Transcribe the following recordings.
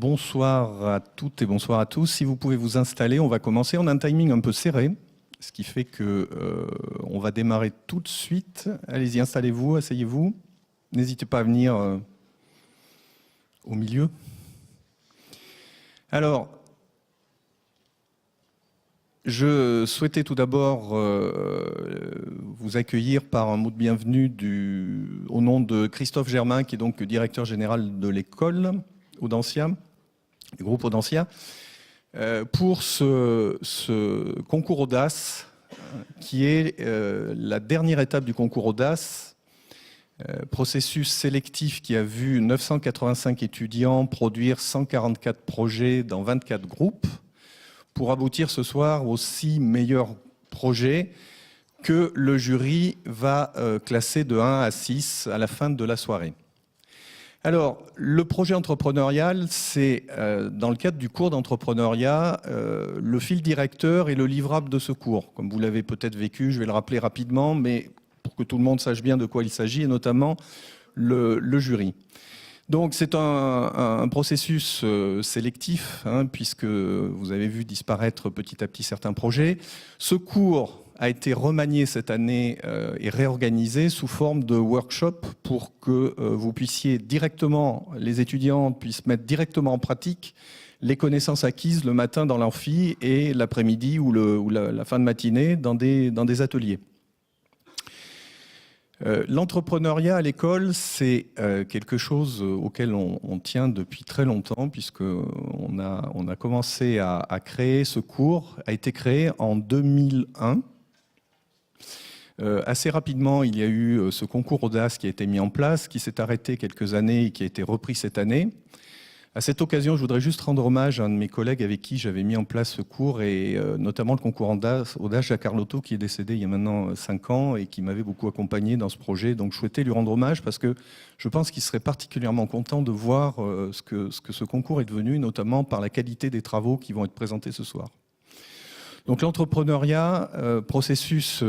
bonsoir à toutes et bonsoir à tous. Si vous pouvez vous installer, on va commencer. On a un timing un peu serré, ce qui fait que on va démarrer tout de suite. Allez-y, installez-vous, asseyez-vous. N'hésitez pas à venir au milieu. Alors, je souhaitais tout d'abord vous accueillir par un mot de bienvenue au nom de Christophe Germain, qui est donc directeur général de l'école Audencia, du groupe Audencia, pour ce concours Audace, qui est la dernière étape du concours Audace, processus sélectif qui a vu 985 étudiants produire 144 projets dans 24 groupes, pour aboutir ce soir aux 6 meilleurs projets que le jury va classer de 1 à 6 à la fin de la soirée. Alors, le projet entrepreneurial, c'est dans le cadre du cours d'entrepreneuriat, le fil directeur et le livrable de ce cours. Comme vous l'avez peut-être vécu, je vais le rappeler rapidement, mais pour que tout le monde sache bien de quoi il s'agit, et notamment le jury. Donc c'est un processus sélectif, puisque vous avez vu disparaître petit à petit certains projets. Ce cours a été remanié cette année et réorganisé sous forme de workshop pour que vous puissiez directement, les étudiants puissent mettre directement en pratique les connaissances acquises le matin dans l'amphi et l'après-midi ou la fin de matinée dans des ateliers. L'entrepreneuriat à l'école, c'est quelque chose auquel on tient depuis très longtemps, puisqu'on a commencé à créer ce cours, a été créé en 2001. Assez rapidement, il y a eu ce concours Audace qui a été mis en place, qui s'est arrêté quelques années et qui a été repris cette année. À cette occasion, je voudrais juste rendre hommage à un de mes collègues avec qui j'avais mis en place ce cours, et notamment le concours Audace, Jacques Carlotto, qui est décédé il y a maintenant 5 ans et qui m'avait beaucoup accompagné dans ce projet. Donc je souhaitais lui rendre hommage parce que je pense qu'il serait particulièrement content de voir ce que ce concours est devenu, notamment par la qualité des travaux qui vont être présentés ce soir. Donc l'entrepreneuriat, processus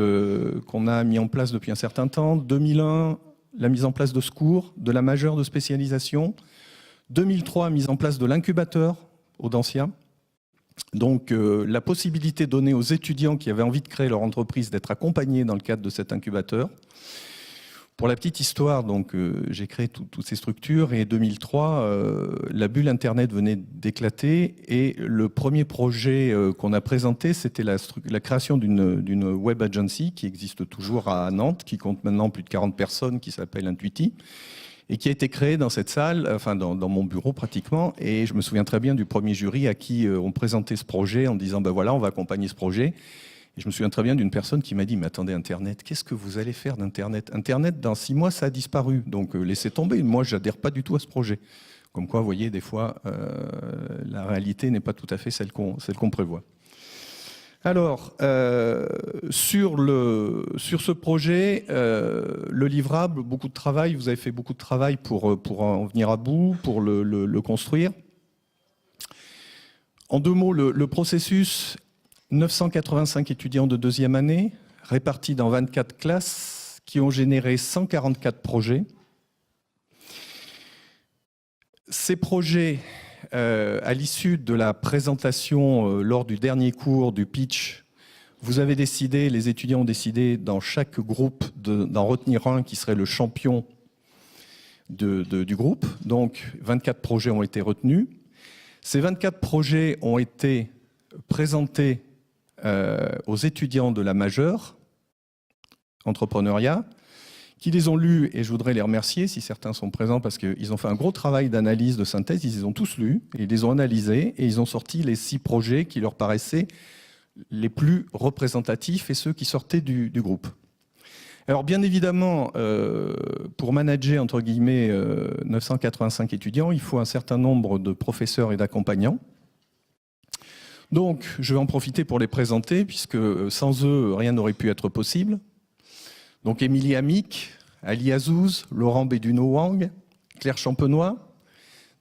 qu'on a mis en place depuis un certain temps. 2001, la mise en place de ce cours, de la majeure de spécialisation. 2003, mise en place de l'incubateur Audencia. Donc la possibilité donnée aux étudiants qui avaient envie de créer leur entreprise d'être accompagnés dans le cadre de cet incubateur. Pour la petite histoire, donc j'ai créé toutes ces structures, et 2003, la bulle Internet venait d'éclater, et le premier projet qu'on a présenté, c'était la création d'une web agency qui existe toujours à Nantes, qui compte maintenant plus de 40 personnes, qui s'appelle Intuiti, et qui a été créée dans cette salle, enfin dans mon bureau pratiquement. Et je me souviens très bien du premier jury à qui on présentait ce projet en disant ben voilà, on va accompagner ce projet. Et je me souviens très bien d'une personne qui m'a dit mais attendez, Internet, qu'est-ce que vous allez faire d'Internet? Internet, dans 6 mois, ça a disparu. Donc laissez tomber, moi je n'adhère pas du tout à ce projet. Comme quoi, vous voyez, des fois, la réalité n'est pas tout à fait celle qu'on prévoit. Alors, sur ce projet, le livrable, beaucoup de travail, vous avez fait beaucoup de travail pour en venir à bout, pour le construire. En 2 mots, le processus, 985 étudiants de 2e année, répartis dans 24 classes, qui ont généré 144 projets. Ces projets, à l'issue de la présentation lors du dernier cours du pitch, vous avez décidé, les étudiants ont décidé dans chaque groupe d'en retenir un qui serait le champion du groupe. Donc 24 projets ont été retenus. Ces 24 projets ont été présentés aux étudiants de la majeure entrepreneuriat, qui les ont lus, et je voudrais les remercier si certains sont présents, parce qu'ils ont fait un gros travail d'analyse, de synthèse, ils les ont tous lus, et ils les ont analysés, et ils ont sorti les 6 projets qui leur paraissaient les plus représentatifs et ceux qui sortaient du groupe. Alors bien évidemment, pour manager entre guillemets 985 étudiants, il faut un certain nombre de professeurs et d'accompagnants. Donc je vais en profiter pour les présenter, puisque sans eux, rien n'aurait pu être possible. Donc Émilie Amic, Ali Azouz, Laurent Béduno-Wang, Claire Champenois,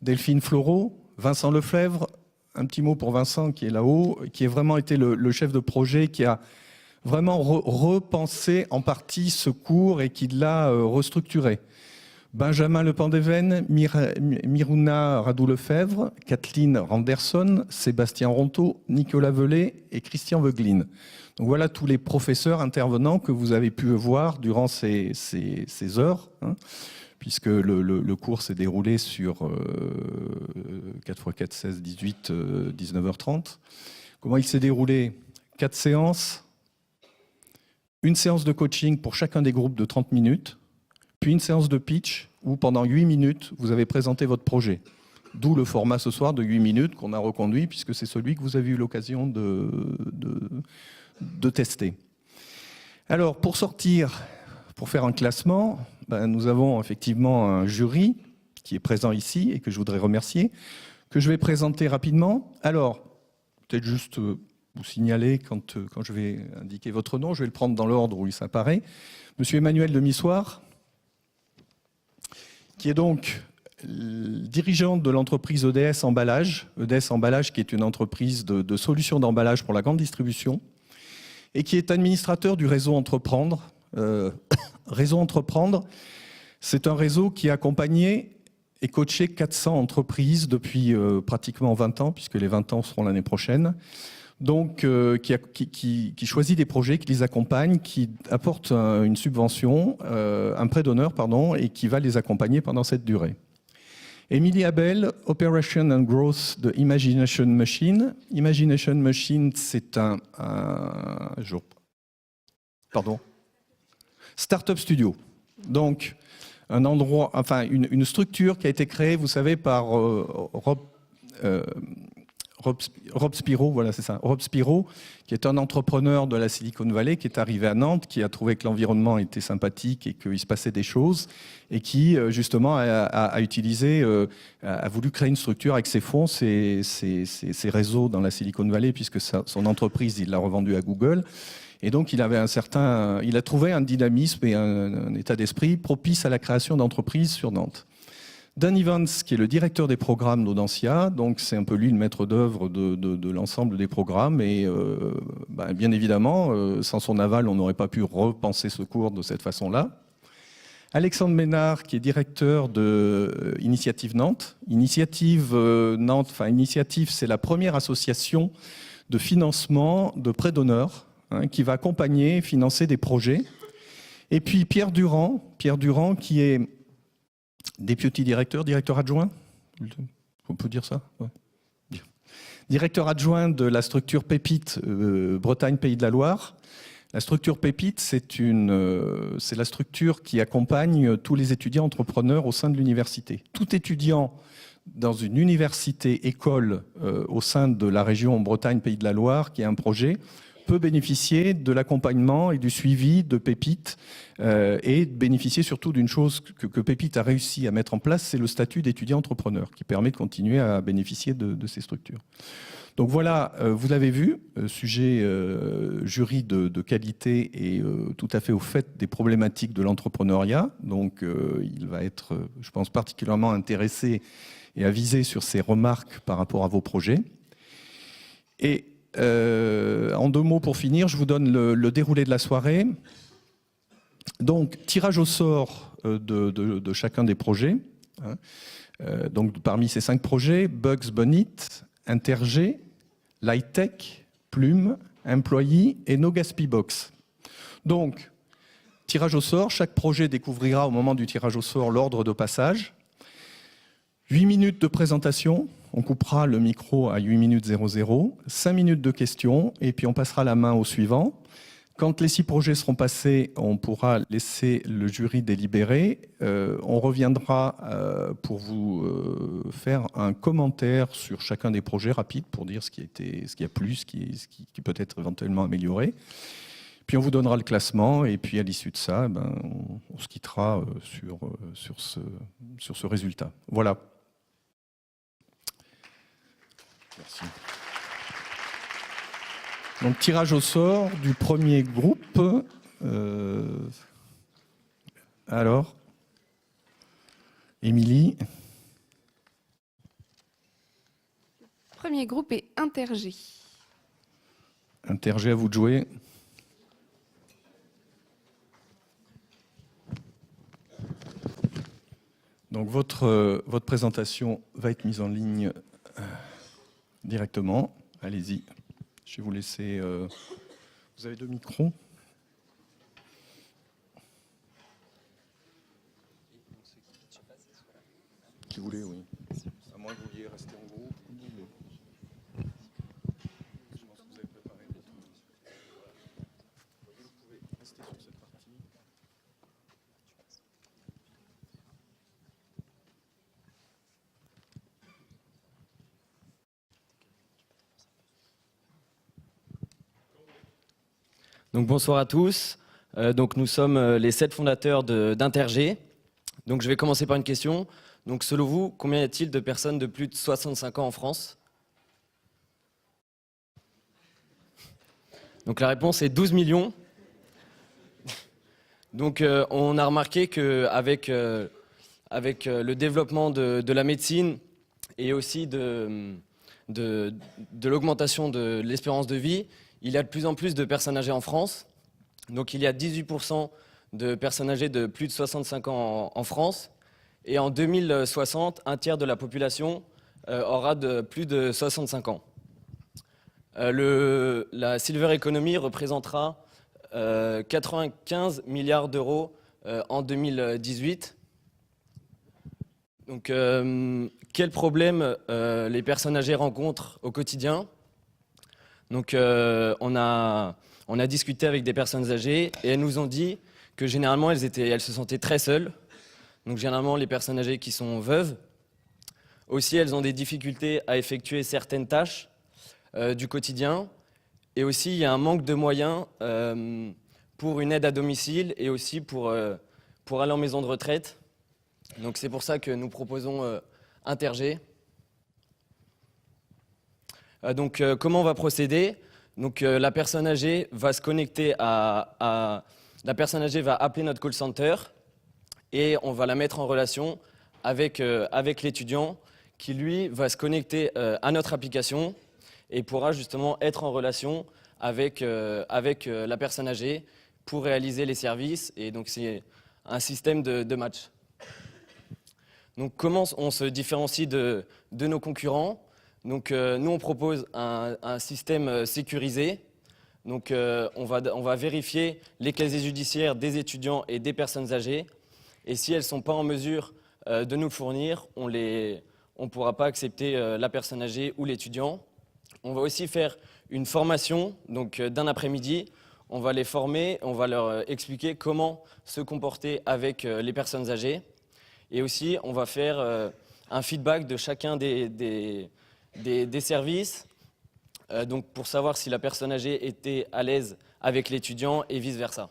Delphine Floreau, Vincent Leflèvre. Un petit mot pour Vincent qui est là-haut, qui a vraiment été le chef de projet, qui a vraiment repensé en partie ce cours et qui l'a restructuré. Benjamin Lependéven, Miruna Radou-Lefebvre, Kathleen Randerson, Sébastien Rontaud, Nicolas Velay et Christian Veuglin. Donc voilà tous les professeurs intervenants que vous avez pu voir durant ces heures, hein, puisque le cours s'est déroulé sur 4 x 4, 16, 18, 19h30. Comment il s'est déroulé? 4 séances, une séance de coaching pour chacun des groupes de 30 minutes, puis une séance de pitch où pendant 8 minutes, vous avez présenté votre projet. D'où le format ce soir de 8 minutes qu'on a reconduit, puisque c'est celui que vous avez eu l'occasion de tester. Alors, pour faire un classement, nous avons effectivement un jury qui est présent ici et que je voudrais remercier, que je vais présenter rapidement. Alors, peut-être juste vous signaler quand je vais indiquer votre nom, je vais le prendre dans l'ordre où il s'apparaît. Monsieur Emmanuel Demissoir, qui est donc dirigeant de l'entreprise EDS Emballage. EDS Emballage qui est une entreprise de solutions d'emballage pour la grande distribution et qui est administrateur du réseau Entreprendre. Réseau Entreprendre, c'est un réseau qui a accompagné et coaché 400 entreprises depuis pratiquement 20 ans, puisque les 20 ans seront l'année prochaine. Donc, qui choisit des projets, qui les accompagne, qui apporte une subvention, un prêt d'honneur, pardon, et qui va les accompagner pendant cette durée. Émilie Abel, Operation and Growth de Imagination Machine. Imagination Machine, c'est Startup Studio. Donc, un endroit, enfin, une structure qui a été créée, vous savez, par Rob Spiro, voilà, c'est ça. Rob Spiro, qui est un entrepreneur de la Silicon Valley, qui est arrivé à Nantes, qui a trouvé que l'environnement était sympathique et qu'il se passait des choses, et qui, justement, a voulu créer une structure avec ses fonds, ses réseaux dans la Silicon Valley, puisque son entreprise, il l'a revendue à Google. Et donc, il a trouvé un dynamisme et un état d'esprit propice à la création d'entreprises sur Nantes. Dan Evans, qui est le directeur des programmes d'Audencia, donc c'est un peu lui le maître d'œuvre de l'ensemble des programmes. Et bien évidemment, sans son aval, on n'aurait pas pu repenser ce cours de cette façon-là. Alexandre Ménard, qui est directeur de Initiative Nantes. Initiative Nantes, enfin Initiative, c'est la première association de financement de prêt d'honneur, hein, qui va accompagner et financer des projets. Et puis Pierre Durand qui est député directeur adjoint, on peut dire ça, ouais. Directeur adjoint de la structure Pépite Bretagne Pays de la Loire. La structure Pépite, c'est la structure qui accompagne tous les étudiants entrepreneurs au sein de l'université. Tout étudiant dans une université, école au sein de la région Bretagne Pays de la Loire qui a un projet peut bénéficier de l'accompagnement et du suivi de Pépite et bénéficier surtout d'une chose que Pépite a réussi à mettre en place, c'est le statut d'étudiant entrepreneur qui permet de continuer à bénéficier de ces structures. Donc voilà, vous l'avez vu, sujet jury de qualité et tout à fait au fait des problématiques de l'entrepreneuriat. Donc il va être, je pense, particulièrement intéressé et avisé sur ces remarques par rapport à vos projets. Et en 2 mots pour finir, je vous donne le déroulé de la soirée. Donc, tirage au sort de chacun des projets. Hein. Donc, parmi ces 5 projets, Bugs Bunny, Interg, Lightech, Plume, Employee et No Gaspi Box. Donc, tirage au sort, chaque projet découvrira au moment du tirage au sort l'ordre de passage. 8 minutes de présentation, on coupera le micro à 8 minutes 00, 5 minutes de questions et puis on passera la main au suivant. Quand les 6 projets seront passés, on pourra laisser le jury délibérer. On reviendra pour vous faire un commentaire sur chacun des projets rapide pour dire ce qui a plu, ce qui peut être éventuellement amélioré. Puis on vous donnera le classement et puis à l'issue de ça, on se quittera sur ce résultat. Voilà. Merci. Donc, tirage au sort du premier groupe. Alors, Émilie. Premier groupe est Interg. Interg, à vous de jouer. Donc votre présentation va être mise en ligne directement. Allez-y. Je vais vous laisser... Vous avez 2 micros. Si vous voulez, oui. À moins que vous vouliez rester en groupe. Je pense que vous avez préparé votre... Vous pouvez rester sur cette partie. Donc bonsoir à tous. Donc nous sommes les 7 fondateurs d'Interg. Donc je vais commencer par une question. Donc selon vous, combien y a-t-il de personnes de plus de 65 ans en France? Donc la réponse est 12 millions. Donc on a remarqué qu'avec le développement de la médecine et aussi de l'augmentation de l'espérance de vie, il y a de plus en plus de personnes âgées en France. Donc il y a 18% de personnes âgées de plus de 65 ans en France. Et en 2060, un tiers de la population aura de plus de 65 ans. La Silver Economy représentera 95 milliards d'euros en 2018. Donc, quels problèmes les personnes âgées rencontrent au quotidien? Donc, on a discuté avec des personnes âgées et elles nous ont dit que généralement elles se sentaient très seules. Donc généralement les personnes âgées qui sont veuves. Aussi elles ont des difficultés à effectuer certaines tâches du quotidien. Et aussi il y a un manque de moyens pour une aide à domicile et aussi pour aller en maison de retraite. Donc c'est pour ça que nous proposons Interg. Donc comment on va procéder? Donc la personne âgée va se connecter la personne âgée va appeler notre call center et on va la mettre en relation avec l'étudiant qui lui va se connecter à notre application et pourra justement être en relation avec la personne âgée pour réaliser les services. Et donc c'est un système de match. Donc comment on se différencie de nos concurrents? Donc nous on propose un système sécurisé. Donc on va vérifier les casiers judiciaires des étudiants et des personnes âgées. Et si elles ne sont pas en mesure de nous le fournir, on ne pourra pas accepter la personne âgée ou l'étudiant. On va aussi faire une formation d'un après-midi. On va les former, on va leur expliquer comment se comporter avec les personnes âgées. Et aussi, on va faire un feedback de chacun des services donc pour savoir si la personne âgée était à l'aise avec l'étudiant et vice-versa.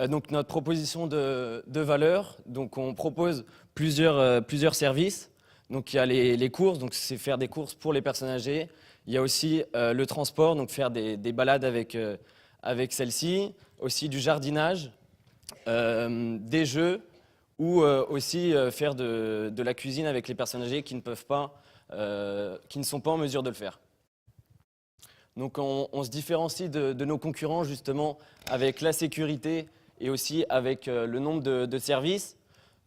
Donc notre proposition de valeur, donc on propose plusieurs services. Donc il y a les courses, donc c'est faire des courses pour les personnes âgées. Il y a aussi le transport, donc faire des balades avec celles-ci. Aussi du jardinage, des jeux ou aussi faire de la cuisine avec les personnes âgées qui ne sont pas en mesure de le faire. Donc on se différencie de nos concurrents justement avec la sécurité et aussi avec le nombre de services.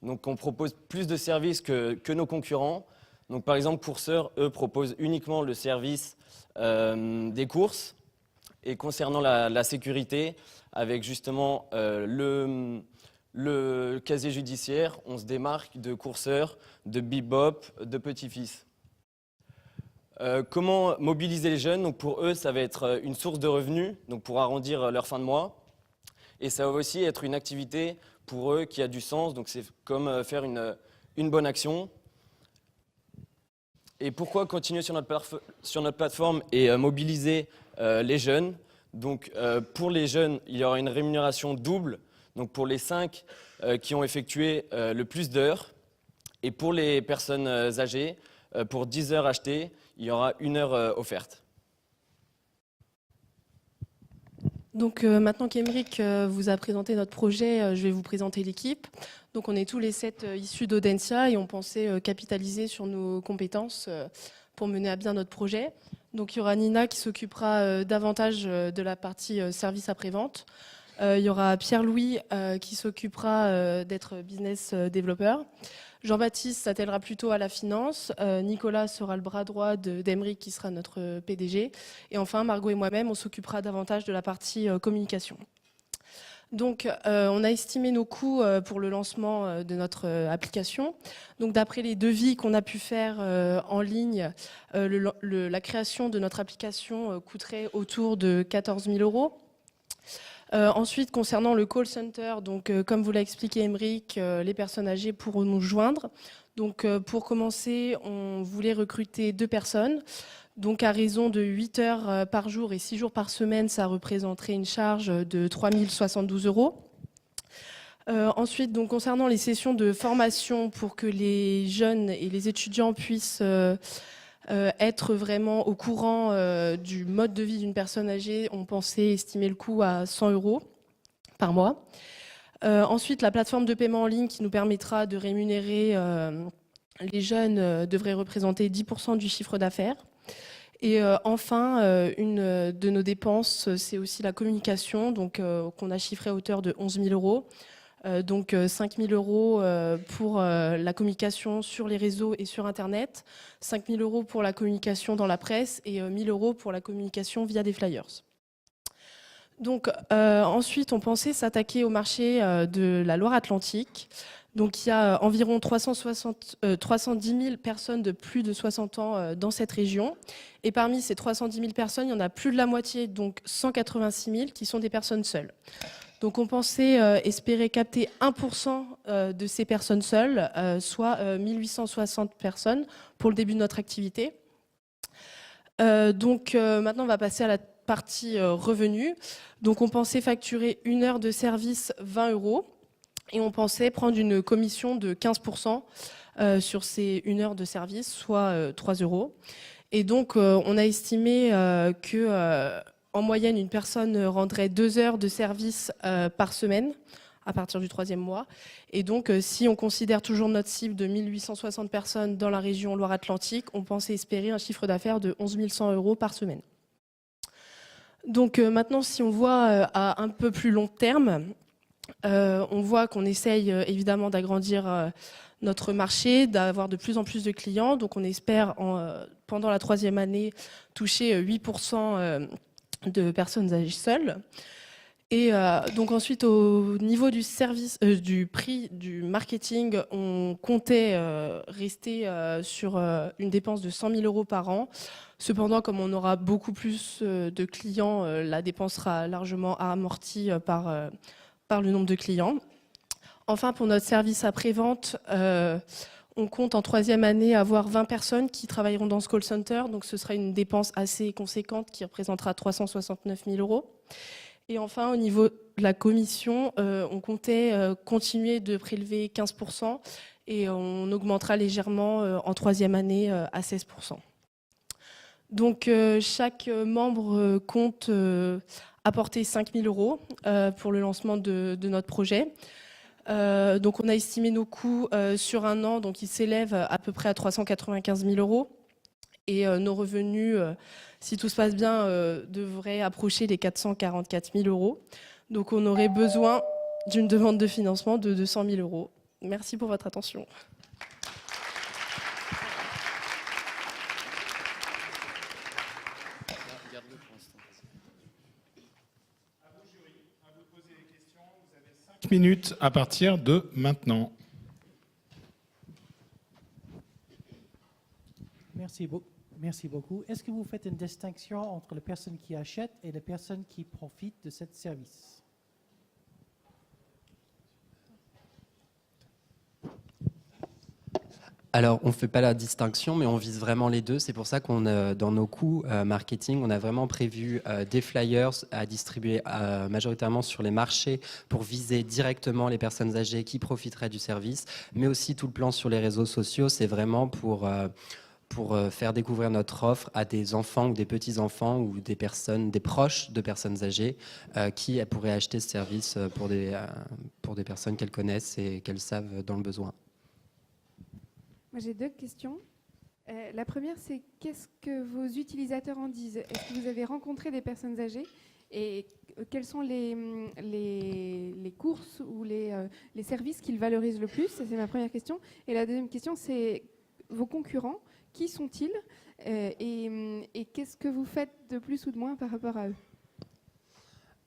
Donc on propose plus de services que nos concurrents. Donc par exemple, Courseur, eux, proposent uniquement le service des courses. Et concernant la sécurité, avec justement le casier judiciaire, on se démarque de Courseur, de Bebop, de Petit-Fils. Comment mobiliser les jeunes? Donc pour eux, ça va être une source de revenus, donc pour arrondir leur fin de mois. Et ça va aussi être une activité pour eux qui a du sens, donc c'est comme faire une bonne action. Et pourquoi continuer sur notre plateforme et mobiliser les jeunes? Donc pour les jeunes, il y aura une rémunération double, donc pour les 5 qui ont effectué le plus d'heures. Et pour les personnes âgées, pour 10 heures achetées, il y aura 1 heure offerte. Donc maintenant qu'Aymeric vous a présenté notre projet, je vais vous présenter l'équipe. Donc on est tous les 7 issus d'Audencia et on pensait capitaliser sur nos compétences pour mener à bien notre projet. Donc il y aura Nina qui s'occupera davantage de la partie service après-vente. Il y aura Pierre-Louis qui s'occupera d'être business développeur. Jean-Baptiste s'attellera plutôt à la finance. Nicolas sera le bras droit d'Emeric qui sera notre PDG. Et enfin, Margot et moi-même, on s'occupera davantage de la partie communication. Donc, on a estimé nos coûts pour le lancement de notre application. Donc, d'après les devis qu'on a pu faire en ligne, la création de notre application coûterait autour de 14 000 €. Ensuite, concernant le call center, donc, comme vous l'a expliqué Emeric, les personnes âgées pourront nous joindre. Donc, pour commencer, on voulait recruter 2 personnes. Donc, à raison de 8 heures par jour et 6 jours par semaine, ça représenterait une charge de 3 072 €. Ensuite, donc, concernant les sessions de formation pour que les jeunes et les étudiants puissent être vraiment au courant du mode de vie d'une personne âgée, on pensait estimer le coût à 100 € par mois. Ensuite, la plateforme de paiement en ligne qui nous permettra de rémunérer les jeunes devrait représenter 10% du chiffre d'affaires. Et enfin, une de nos dépenses, c'est aussi la communication, donc qu'on a chiffré à hauteur de 11 000 €. Donc 5 000 € pour la communication sur les réseaux et sur Internet, 5 000 € pour la communication dans la presse et 1 000 € pour la communication via des flyers. Donc ensuite, on pensait s'attaquer au marché de la Loire-Atlantique. Donc il y a environ 310 000 personnes de plus de 60 ans dans cette région. Et parmi ces 310 000 personnes, il y en a plus de la moitié, donc 186 000, qui sont des personnes seules. Donc on pensait espérer capter 1% de ces personnes seules, soit 1860 personnes pour le début de notre activité. Donc maintenant, on va passer à la partie revenus. Donc on pensait facturer 1 heure de service 20 €. Et on pensait prendre une commission de 15% sur ces 1 heure de service, soit 3 €. Et donc, on a estimé qu'en moyenne, une personne rendrait 2 heures de service par semaine à partir du 3e mois. Et donc, si on considère toujours notre cible de 1860 personnes dans la région Loire-Atlantique, on pensait espérer un chiffre d'affaires de 11 100 € par semaine. Donc maintenant, si on voit à un peu plus long terme, on voit qu'on essaye évidemment d'agrandir notre marché, d'avoir de plus en plus de clients. Donc on espère pendant la 3e année toucher 8% de personnes âgées seules. Et donc ensuite au niveau du service, du prix du marketing, on comptait rester sur une dépense de 100 000 € par an. Cependant, comme on aura beaucoup plus de clients, la dépense sera largement amortie par le nombre de clients. Enfin, pour notre service après-vente, on compte en 3e année avoir 20 personnes qui travailleront dans ce call center. Donc ce sera une dépense assez conséquente qui représentera 369 000 €. Et enfin, au niveau de la commission, on comptait continuer de prélever 15% et on augmentera légèrement en 3e année à 16%. Donc chaque membre compte apporter 5 000 € pour le lancement de notre projet. Donc on a estimé nos coûts sur un an, donc ils s'élèvent à peu près à 395 000 €. Et nos revenus, si tout se passe bien, devraient approcher les 444 000 €. Donc on aurait besoin d'une demande de financement de 200 000 €. Merci pour votre attention. Minutes à partir de maintenant. Merci beaucoup. Est-ce que vous faites une distinction entre les personnes qui achètent et les personnes qui profitent de ce service? Alors, on ne fait pas la distinction, mais on vise vraiment les deux. C'est pour ça qu'on, dans nos coûts marketing, on a vraiment prévu des flyers à distribuer majoritairement sur les marchés pour viser directement les personnes âgées qui profiteraient du service, mais aussi tout le plan sur les réseaux sociaux. C'est vraiment pour faire découvrir notre offre à des enfants ou des petits-enfants ou des personnes, des proches de personnes âgées qui pourraient acheter ce service pour des personnes qu'elles connaissent et qu'elles savent dans le besoin. Moi, j'ai 2 questions. La première, c'est qu'est-ce que vos utilisateurs en disent? Est-ce que vous avez rencontré des personnes âgées et quels sont les courses ou les services qu'ils valorisent le plus? Ça, c'est ma première question. Et la deuxième question, c'est vos concurrents, qui sont-ils et qu'est-ce que vous faites de plus ou de moins par rapport à eux?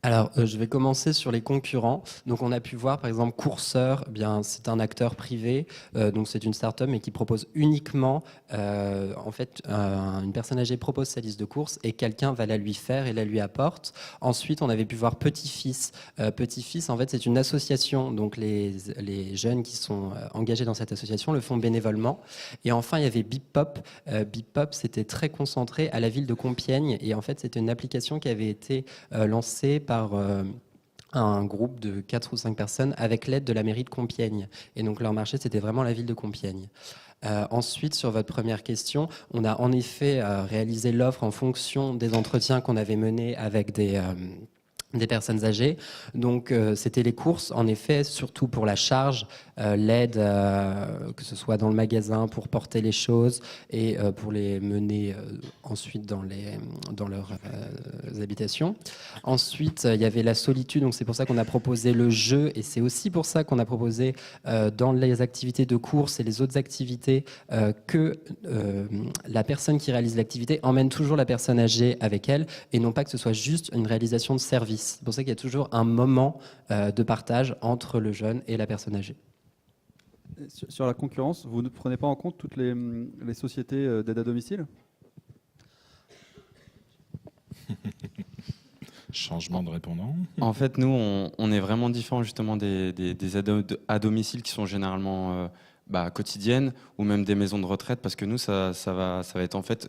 Alors, je vais commencer sur les concurrents. Donc, on a pu voir, par exemple, Courseur, eh bien, c'est un acteur privé. Donc, c'est une start-up, mais qui propose uniquement, en fait, une personne âgée propose sa liste de courses et quelqu'un va la lui faire et la lui apporte. Ensuite, on avait pu voir Petit-Fils. Petit-Fils, en fait, c'est une association. Donc, les jeunes qui sont engagés dans cette association le font bénévolement. Et enfin, il y avait Bip-Pop. Bip-Pop, c'était très concentré à la ville de Compiègne. Et en fait, c'était une application qui avait été lancée par un groupe de 4 ou 5 personnes avec l'aide de la mairie de Compiègne. Et donc leur marché, c'était vraiment la ville de Compiègne. Ensuite, sur votre première question, on a en effet réalisé l'offre en fonction des entretiens qu'on avait menés avec des personnes âgées. Donc, c'était les courses, en effet, surtout pour la charge, l'aide, que ce soit dans le magasin pour porter les choses et pour les mener ensuite dans leurs habitations. Ensuite, il y avait la solitude, donc c'est pour ça qu'on a proposé le jeu et c'est aussi pour ça qu'on a proposé dans les activités de course et les autres activités que la personne qui réalise l'activité emmène toujours la personne âgée avec elle et non pas que ce soit juste une réalisation de service. C'est pour ça qu'il y a toujours un moment de partage entre le jeune et la personne âgée. Sur la concurrence, vous ne prenez pas en compte toutes les sociétés d'aide à domicile? Changement de répondant. En fait, nous, on est vraiment différents justement des aides à domicile qui sont généralement quotidiennes ou même des maisons de retraite, parce que nous, ça va être en fait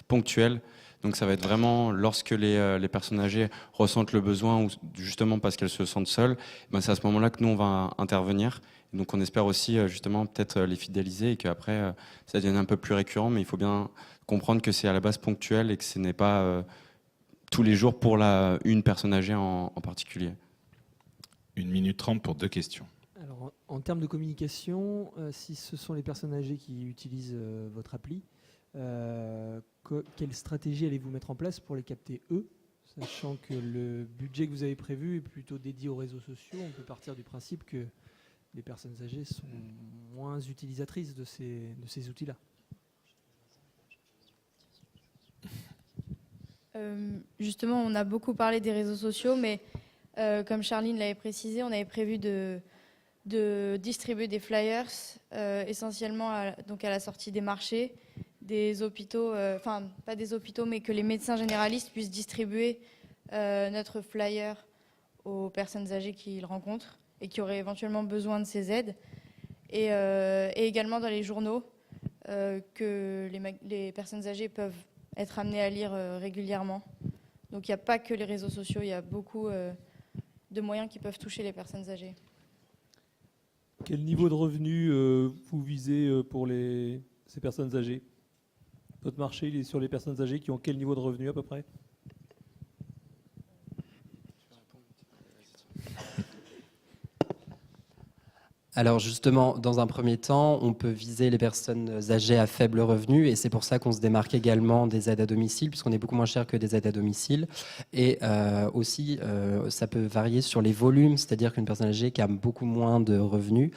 ponctuel. Donc ça va être vraiment lorsque les personnes âgées ressentent le besoin ou justement parce qu'elles se sentent seules, c'est à ce moment-là que nous, on va intervenir. Donc on espère aussi justement peut-être les fidéliser et qu'après, ça devienne un peu plus récurrent, mais il faut bien comprendre que c'est à la base ponctuel et que ce n'est pas tous les jours pour une personne âgée en particulier. 1 minute 30 pour 2 questions. Alors, en termes de communication, si ce sont les personnes âgées qui utilisent votre appli, quelle stratégie allez-vous mettre en place pour les capter eux, sachant que le budget que vous avez prévu est plutôt dédié aux réseaux sociaux? On peut partir du principe que les personnes âgées sont moins utilisatrices de ces outils-là. Justement, on a beaucoup parlé des réseaux sociaux, mais comme Charline l'avait précisé, on avait prévu de distribuer des flyers essentiellement à la sortie des marchés, des hôpitaux, enfin pas des hôpitaux, mais que les médecins généralistes puissent distribuer notre flyer aux personnes âgées qu'ils rencontrent et qui auraient éventuellement besoin de ces aides. Et également dans les journaux que les personnes âgées peuvent être amenées à lire régulièrement. Donc il n'y a pas que les réseaux sociaux, il y a beaucoup de moyens qui peuvent toucher les personnes âgées. Quel niveau de revenu vous visez pour ces personnes âgées? Votre marché, il est sur les personnes âgées qui ont quel niveau de revenu à peu près? Alors justement, dans un premier temps, on peut viser les personnes âgées à faible revenu et c'est pour ça qu'on se démarque également des aides à domicile puisqu'on est beaucoup moins cher que des aides à domicile. Et aussi, ça peut varier sur les volumes, c'est-à-dire qu'une personne âgée qui a beaucoup moins de revenus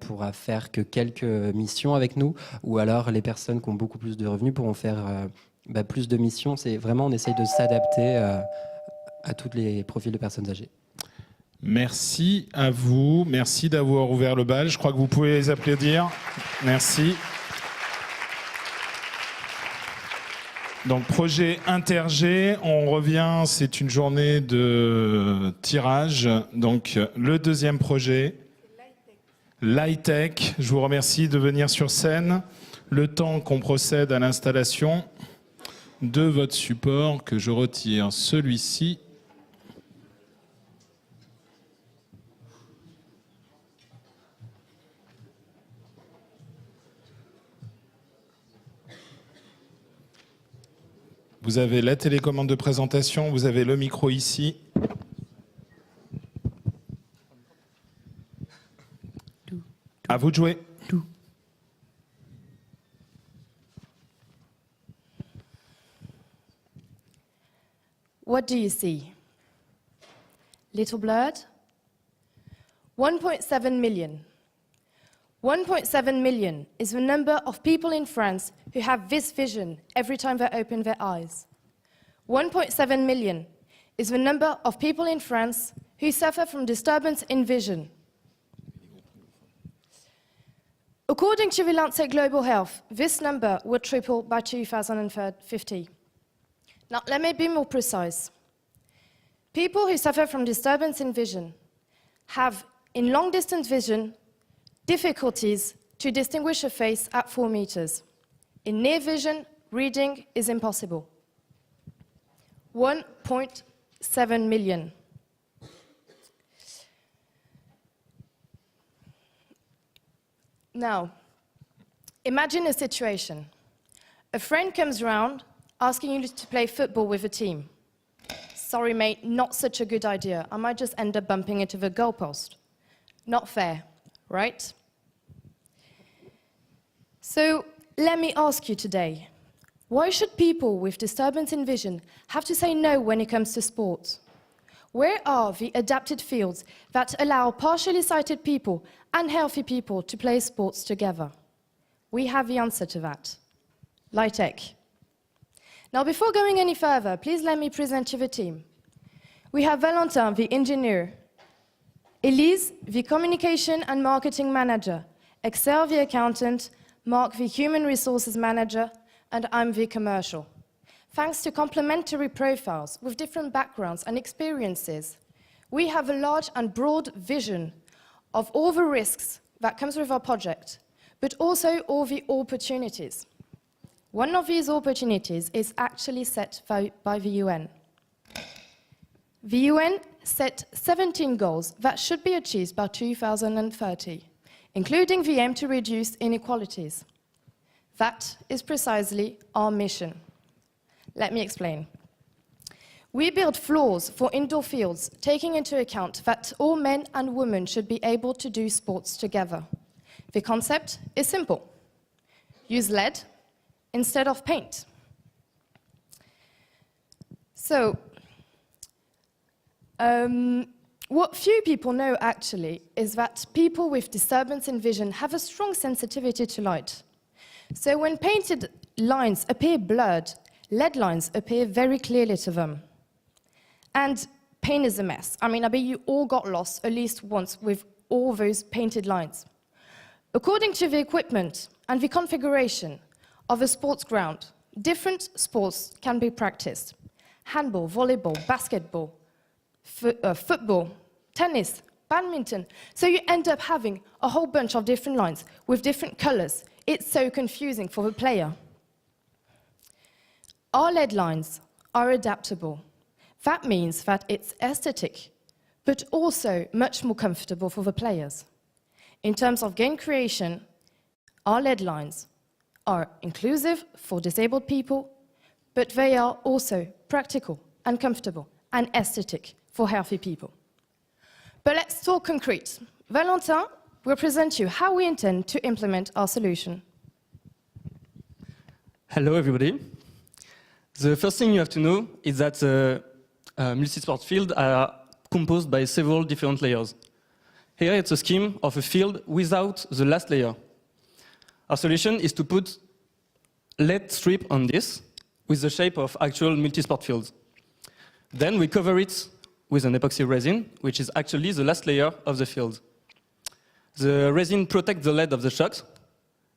pourra faire que quelques missions avec nous ou alors les personnes qui ont beaucoup plus de revenus pourront faire plus de missions. C'est vraiment, on essaye de s'adapter à tous les profils de personnes âgées. Merci à vous. Merci d'avoir ouvert le bal. Je crois que vous pouvez les applaudir. Merci. Donc, projet Intergé. On revient. C'est une journée de tirage. Donc, le deuxième projet. L'high-tech. Je vous remercie de venir sur scène. Le temps qu'on procède à l'installation de votre support, que je retire celui-ci. Vous avez la télécommande de présentation, vous avez le micro ici. À vous de jouer. What do you see? Little blurred? 1.7 million. 1.7 million is the number of people in France who have this vision every time they open their eyes. 1.7 million is the number of people in France who suffer from disturbance in vision. According to the Lancet Global Health, this number would triple by 2050. Now, let me be more precise. People who suffer from disturbance in vision have, in long-distance vision, difficulties to distinguish a face at 4 meters. In near vision, reading is impossible. 1.7 million. Now, imagine a situation. A friend comes around asking you to play football with a team. Sorry, mate, not such a good idea. I might just end up bumping into the goalpost. Not fair, right? So, let me ask you today, why should people with disturbance in vision have to say no when it comes to sports? Where are the adapted fields that allow partially sighted people and healthy people to play sports together? We have the answer to that. LITEC. Now, before going any further, please let me present you the team. We have Valentin, the engineer, Elise, the communication and marketing manager, Excel, the accountant, Mark, the human resources manager, and I'm the commercial. Thanks to complementary profiles with different backgrounds and experiences, we have a large and broad vision of all the risks that comes with our project, but also all the opportunities. One of these opportunities is actually set by the UN. The UN set 17 goals that should be achieved by 2030, including the aim to reduce inequalities. That is precisely our mission. Let me explain. We build floors for indoor fields, taking into account that all men and women should be able to do sports together. The concept is simple. Use lead instead of paint. So, what few people know actually is that people with disturbance in vision have a strong sensitivity to light. So when painted lines appear blurred, lead lines appear very clearly to them. And paint is a mess. I mean, I bet you all got lost at least once with all those painted lines. According to the equipment and the configuration of a sports ground, different sports can be practiced. Handball, volleyball, basketball, football, tennis, badminton. So you end up having a whole bunch of different lines with different colors. It's so confusing for the player. Our lead lines are adaptable. That means that it's aesthetic, but also much more comfortable for the players. In terms of game creation, our lead lines are inclusive for disabled people, but they are also practical and comfortable and aesthetic for healthy people. But let's talk concrete. Valentin will present you how we intend to implement our solution. Hello, everybody. The first thing you have to know is that multi-sport fields are composed by several different layers. Here it's a scheme of a field without the last layer. Our solution is to put LED strip on this with the shape of actual multi-sport fields. Then we cover it with an epoxy resin, which is actually the last layer of the field. The resin protects the LED of the shocks,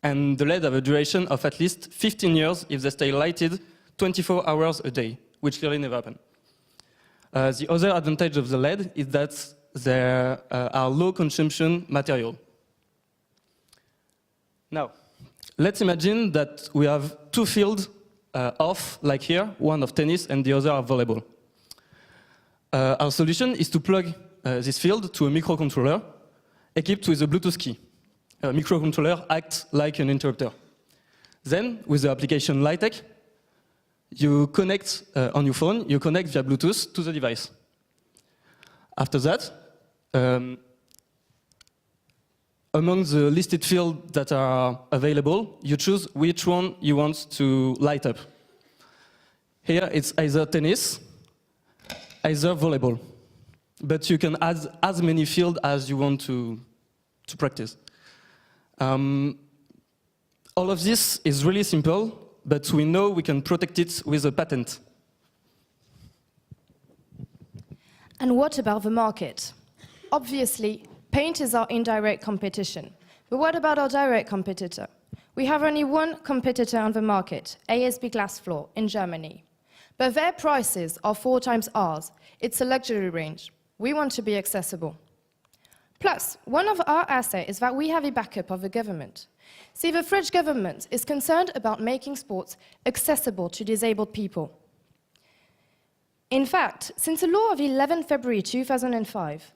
and the LED have a duration of at least 15 years if they stay lighted 24 hours a day, which clearly never happens. The other advantage of the LED is that they are low-consumption material. Now, let's imagine that we have two fields off, like here, one of tennis and the other of volleyball. Our solution is to plug this field to a microcontroller equipped with a Bluetooth key. A microcontroller acts like an interrupter. Then, with the application LITEC, you connect on your phone, you connect via Bluetooth to the device. After that, among the listed fields that are available, you choose which one you want to light up. Here it's either tennis, either volleyball. but you can add as many fields as you want to practice. All of this is really simple, but we know we can protect it with a patent. And what about the market? Obviously, paint is our indirect competition. But what about our direct competitor? We have only one competitor on the market, ASB Glassfloor in Germany. But their prices are 4 times ours. It's a luxury range. We want to be accessible. Plus, one of our assets is that we have a backup of the government. See, the French government is concerned about making sports accessible to disabled people. In fact, since the law of 11 February 2005,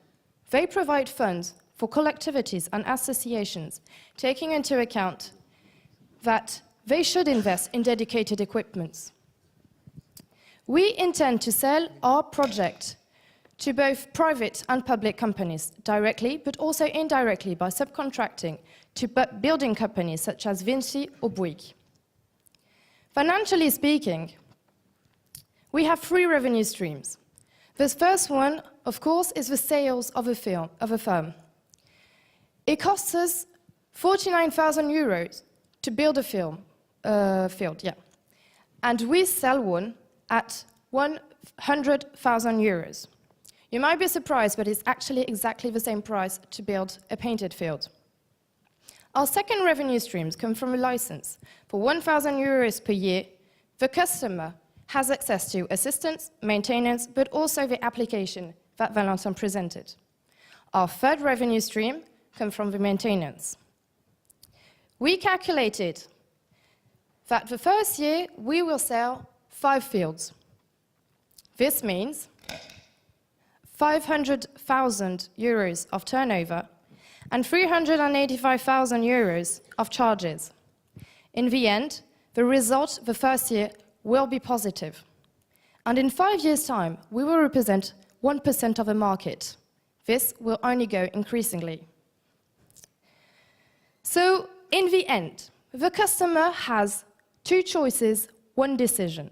they provide funds for collectivities and associations, taking into account that they should invest in dedicated equipment. We intend to sell our project to both private and public companies directly, but also indirectly by subcontracting to building companies such as Vinci or Bouygues. Financially speaking, we have 3 revenue streams. The first one, of course, is the sales of a firm. It costs us 49,000 euros to build a field, and we sell one at 100,000 euros. You might be surprised, but it's actually exactly the same price to build a painted field. Our second revenue streams come from a license. For 1,000 euros per year, the customer has access to assistance, maintenance, but also the application that Valentin presented. Our third revenue stream comes from the maintenance. We calculated that the first year we will sell 5 fields. This means 500,000 euros of turnover and 385,000 euros of charges. In the end, the result the first year will be positive. And in 5 years' time, we will represent 1% of the market. This will only go increasingly. So, in the end, the customer has 2 choices, 1 decision.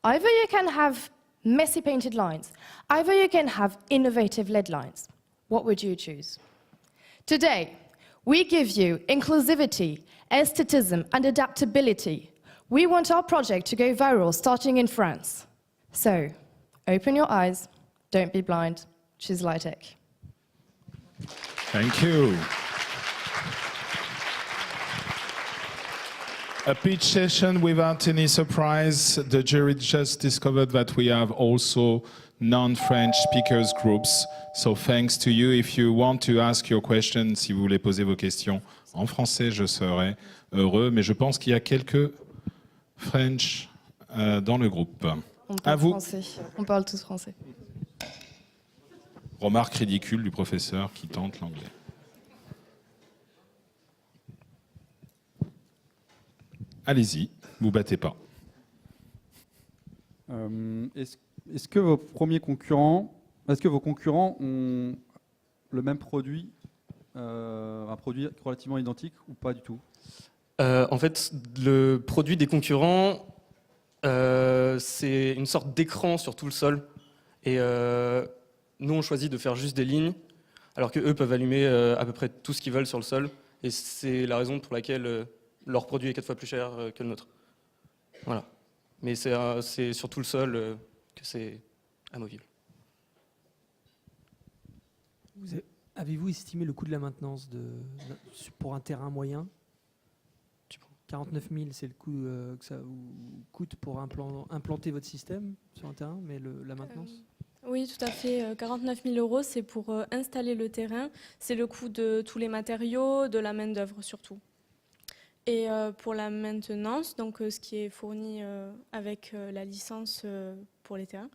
Either you can have messy painted lines, either you can have innovative LED lines. What would you choose? Today, we give you inclusivity, aestheticism, and adaptability. We want our project to go viral, starting in France. So, open your eyes, don't be blind, choose Lightech. Thank you. A pitch session without any surprise. The jury just discovered that we have also non-French speakers groups. So thanks to you. If you want to ask your questions, si vous voulez poser vos questions en français, je serai heureux. Mais je pense qu'il y a quelques French dans le groupe. On parle français. On parle tous français. Remarque ridicule du professeur qui tente l'anglais. Allez-y, vous battez pas. Est-ce que vos concurrents ont le même produit, un produit relativement identique ou pas du tout? En fait, le produit des concurrents, c'est une sorte d'écran sur tout le sol. Et nous, on choisit de faire juste des lignes, alors qu'eux peuvent allumer à peu près tout ce qu'ils veulent sur le sol. Et c'est la raison pour laquelle leur produit est 4 fois plus cher que le nôtre. Voilà. Mais c'est sur tout le sol que c'est amovible. Avez-vous estimé le coût de la maintenance pour un terrain moyen? 49 000, c'est le coût que ça vous coûte pour implanter votre système sur un terrain, mais la maintenance? Oui, tout à fait. 49 000 euros, c'est pour installer le terrain. C'est le coût de tous les matériaux, de la main-d'œuvre surtout. Et pour la maintenance, donc ce qui est fourni avec la licence pour les terrains,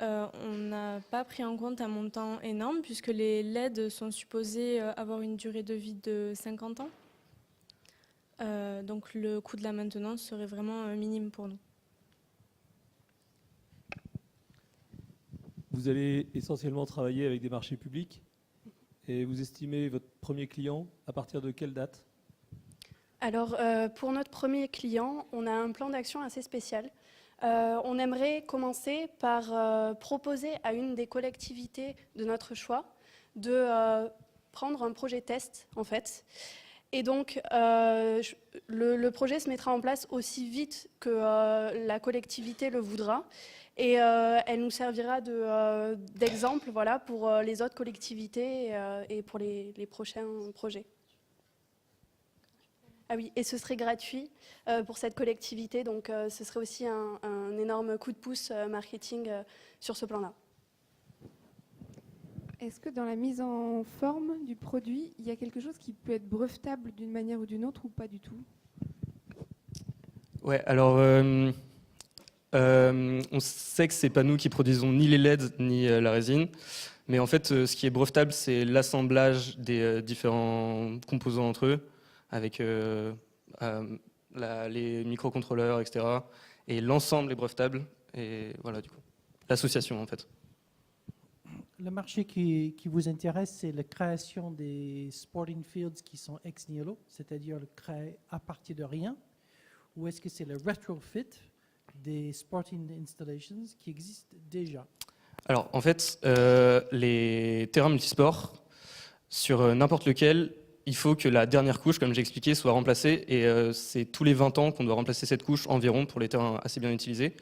on n'a pas pris en compte un montant énorme puisque les LED sont supposés avoir une durée de vie de 50 ans. Donc le coût de la maintenance serait vraiment minime pour nous. Vous allez essentiellement travailler avec des marchés publics et vous estimez votre premier client à partir de quelle date? Alors, pour notre premier client, on a un plan d'action assez spécial. On aimerait commencer par proposer à une des collectivités de notre choix de prendre un projet test, en fait. Et donc, le projet se mettra en place aussi vite que la collectivité le voudra. Et elle nous servira d'exemple voilà, pour les autres collectivités et pour les prochains projets. Ah oui, et ce serait gratuit pour cette collectivité, donc ce serait aussi un énorme coup de pouce marketing sur ce plan-là. Est-ce que dans la mise en forme du produit, il y a quelque chose qui peut être brevetable d'une manière ou d'une autre ou pas du tout? Ouais, alors on sait que c'est pas nous qui produisons ni les LED ni la résine, mais en fait ce qui est brevetable c'est l'assemblage des différents composants entre eux, avec les microcontrôleurs, etc. Et l'ensemble est brevetable, et voilà du coup, l'association en fait. Le marché qui vous intéresse, c'est la création des sporting fields qui sont ex nihilo, c'est-à-dire le créer à partir de rien, ou est-ce que c'est le retrofit des sporting installations qui existent déjà? Alors en fait, les terrains multisports, sur n'importe lequel, il faut que la dernière couche, comme j'ai expliqué, soit remplacée, et c'est tous les 20 ans qu'on doit remplacer cette couche environ pour les terrains assez bien utilisés.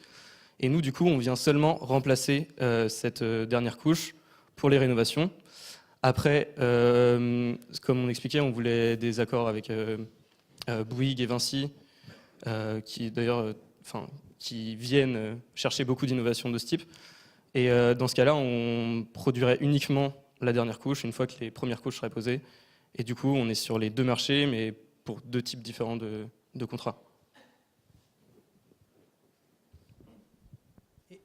Et nous, du coup, on vient seulement remplacer cette dernière couche pour les rénovations. Après, comme on expliquait, on voulait des accords avec Bouygues et Vinci, qui d'ailleurs, qui viennent chercher beaucoup d'innovations de ce type. Et dans ce cas-là, on produirait uniquement la dernière couche une fois que les premières couches seraient posées. Et du coup, on est sur les deux marchés, mais pour deux types différents de contrats.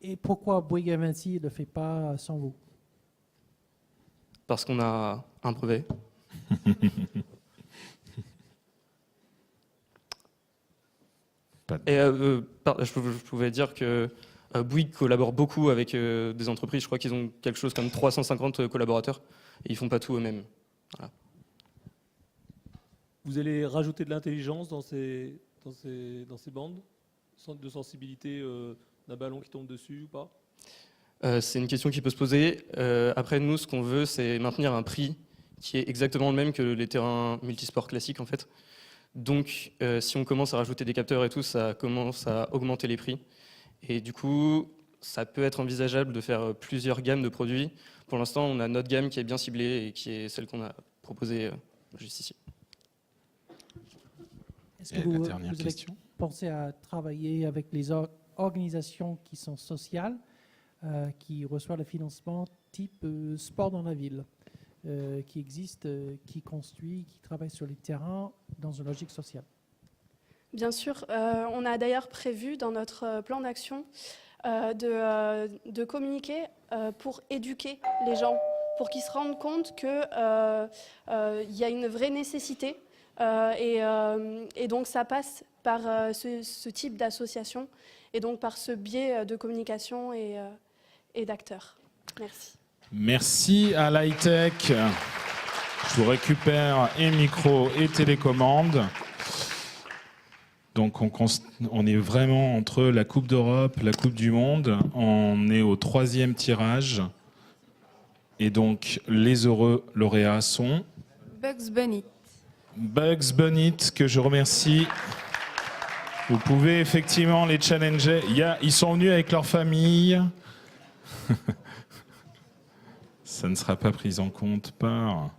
Et pourquoi Bouygues et Vinci ne le fait pas sans vous? Parce qu'on a un brevet. Et je pouvais dire que Bouygues collabore beaucoup avec des entreprises. Je crois qu'ils ont quelque chose comme 350 collaborateurs. Et ils ne font pas tout eux-mêmes. Voilà. Vous allez rajouter de l'intelligence dans ces bandes de sensibilité d'un ballon qui tombe dessus ou pas? C'est une question qui peut se poser. Après, nous, ce qu'on veut, c'est maintenir un prix qui est exactement le même que les terrains multisports classiques, en fait. Donc, si on commence à rajouter des capteurs et tout, ça commence à augmenter les prix. Et du coup, ça peut être envisageable de faire plusieurs gammes de produits. Pour l'instant, on a notre gamme qui est bien ciblée et qui est celle qu'on a proposée juste ici. Est-ce que vous avez pensé à travailler avec les organisations qui sont sociales, qui reçoivent le financement type sport dans la ville, qui existent, qui construit, qui travaille sur les terrains dans une logique sociale? Bien sûr, on a d'ailleurs prévu dans notre plan d'action de communiquer pour éduquer les gens, pour qu'ils se rendent compte qu'il y a une vraie nécessité. Et donc ça passe par ce type d'association et donc par ce biais de communication et d'acteurs. Merci. Merci à l'high-tech. Je vous récupère et micro et télécommande. Donc on est vraiment entre la Coupe d'Europe, la Coupe du Monde. On est au 3e tirage. Et donc les heureux lauréats sont Bugs Bunny. Bugs Bunny, que je remercie. Vous pouvez effectivement les challenger. Ils sont venus avec leur famille. Ça ne sera pas pris en compte par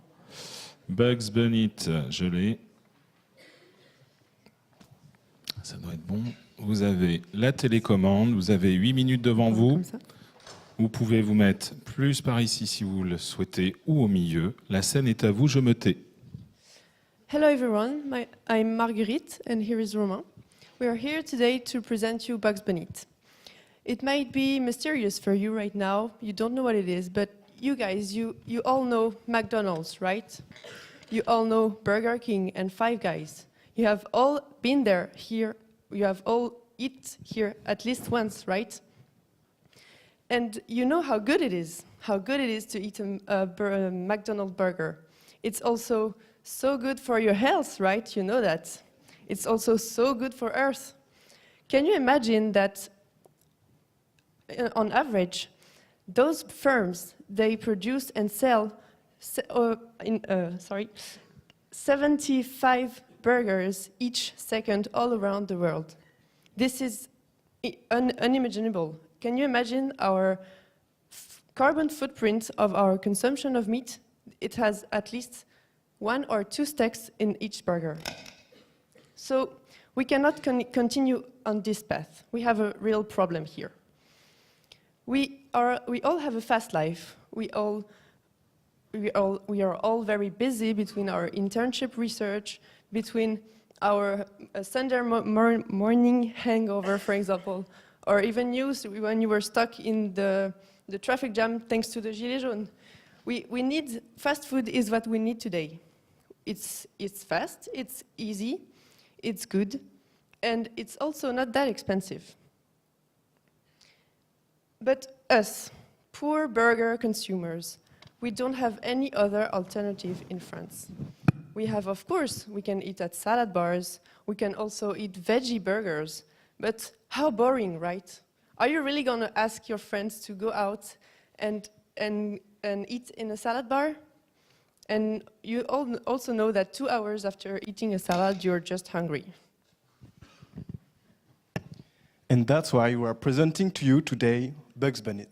Bugs Bunny. Je l'ai. Ça doit être bon. Vous avez la télécommande. Vous avez 8 minutes devant vous. Vous pouvez vous mettre plus par ici si vous le souhaitez ou au milieu. La scène est à vous. Je me tais. Hello everyone, I'm Marguerite and here is Romain. We are here today to present you Bugs Bunny. It might be mysterious for you right now, you don't know what it is, but you guys, you all know McDonald's, right? You all know Burger King and Five Guys. You have all been there here, you have all eaten here at least once, right? And you know how good it is to eat a McDonald's burger. It's also so good for your health, right? You know that. It's also so good for Earth. Can you imagine that on average, those firms, they produce and sell 75 burgers each second all around the world. This is unimaginable. Can you imagine our carbon footprint of our consumption of meat? It has at least 1 or 2 steaks in each burger. So we cannot continue on this path. We have a real problem here. We all have a fast life. We are all very busy between our internship research, between our Sunday morning hangover, for example, or even you when you were stuck in the traffic jam thanks to the Gilets jaunes. We need, fast food is what we need today. It's fast, it's easy, it's good, and it's also not that expensive. But us, poor burger consumers, we don't have any other alternative in France. We have, of course, we can eat at salad bars, we can also eat veggie burgers, but how boring, right? Are you really gonna ask your friends to go out and eat in a salad bar? And you all also know that 2 hours after eating a salad, you're just hungry. And that's why we are presenting to you today Bugs Bunny.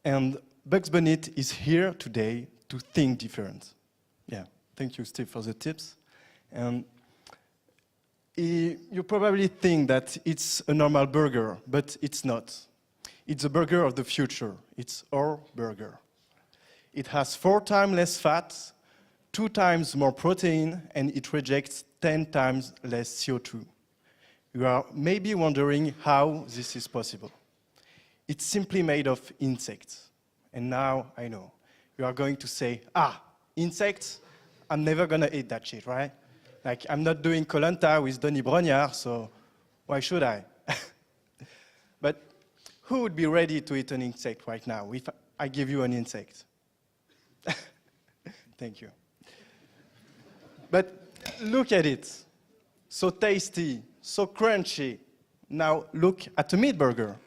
And Bugs Bunny is here today to think different. Yeah, thank you, Steve, for the tips. And you probably think that it's a normal burger, but it's not. It's a burger of the future. It's our burger. It has 4 times less fat, 2 times more protein, and it rejects 10 times less CO2. You are maybe wondering how this is possible. It's simply made of insects. And now I know. You are going to say, insects? I'm never gonna eat that shit, right? Like, I'm not doing Koh-Lanta with Denis Brognard, so why should I? But who would be ready to eat an insect right now if I give you an insect? Thank you. But look at it. So tasty, so crunchy. Now look at a meat burger.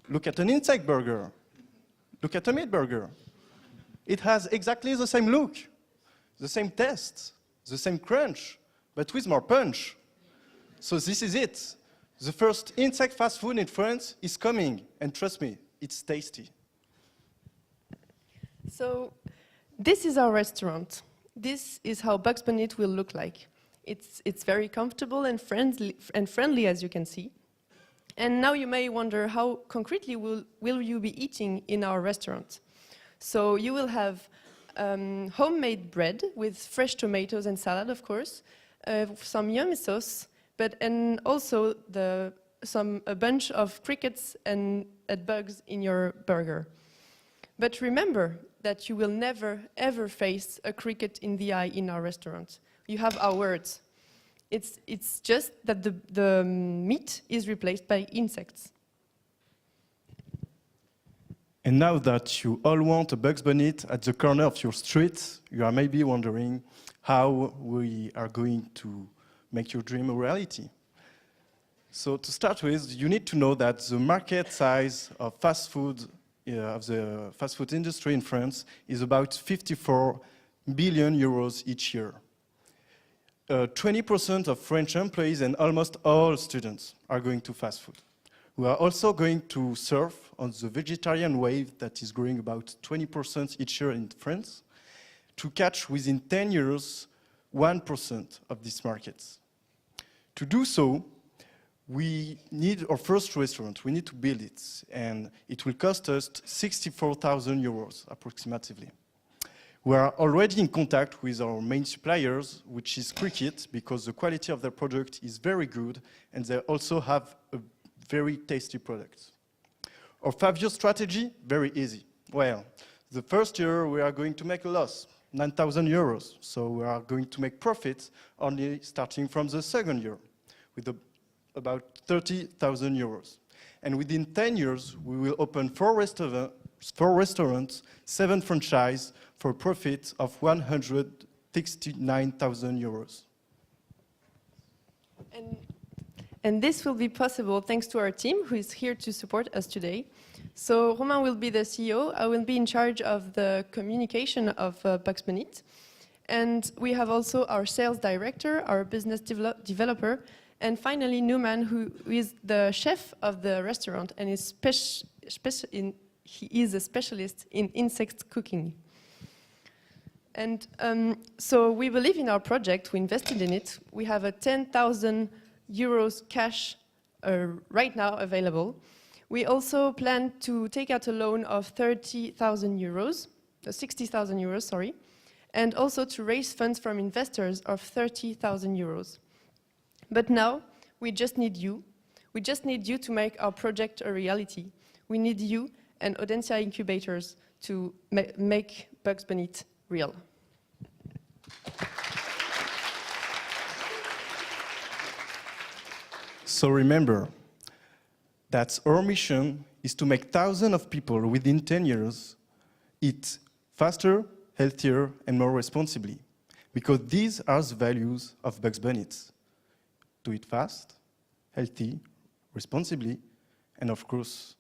Look at an insect burger. Look at a meat burger. It has exactly the same look, the same taste, the same crunch, but with more punch. So this is it. The first insect fast food in France is coming, and trust me, it's tasty. So this is our restaurant. This is how Bugs Bunny will look like. It's very comfortable and friendly, as you can see. And now you may wonder how concretely will you be eating in our restaurant. So you will have homemade bread with fresh tomatoes and salad, of course, some yummy sauce, and also a bunch of crickets and bugs in your burger. But remember that you will never, ever face a cricket in the eye in our restaurant. You have our words. It's just that the meat is replaced by insects. And now that you all want a Bugs Bunny at the corner of your street, you are maybe wondering how we are going to make your dream a reality. So to start with, you need to know that the market size of fast food, of the fast food industry in France is about 54 billion euros each year. 20% of French employees and almost all students are going to fast food. We are also going to surf on the vegetarian wave that is growing about 20% each year in France to catch within 10 years 1% of these markets. To do so, we need our first restaurant, we need to build it, and it will cost us 64,000 euros approximately. We are already in contact with our main suppliers, which is Cricket, because the quality of their product is very good, and they also have a very tasty product. Our 5-year strategy, very easy. Well, the first year we are going to make a loss, 9,000 euros. So we are going to make profits only starting from the second year, with about 30,000 euros. And within 10 years, we will open 4 restaurants, 7 franchises, for a profit of 169,000 euros. And this will be possible thanks to our team, who is here to support us today. So Romain will be the CEO. I will be in charge of the communication of Bugs Bunny. And we have also our sales director, our business developer, and finally Numan, who is the chef of the restaurant and is he is a specialist in insect cooking. And so we believe in our project, we invested in it. We have a 10,000 euros cash right now available. We also plan to take out a loan of 30,000 euros, 60,000 euros, sorry, and also to raise funds from investors of 30,000 euros. But now, we just need you. We just need you to make our project a reality. We need you and Audencia Incubators to make Bugs Bunny real. So remember that our mission is to make thousands of people within 10 years eat faster, healthier, and more responsibly. Because these are the values of Bugs Bunny. To eat fast, healthy, responsibly, and of course,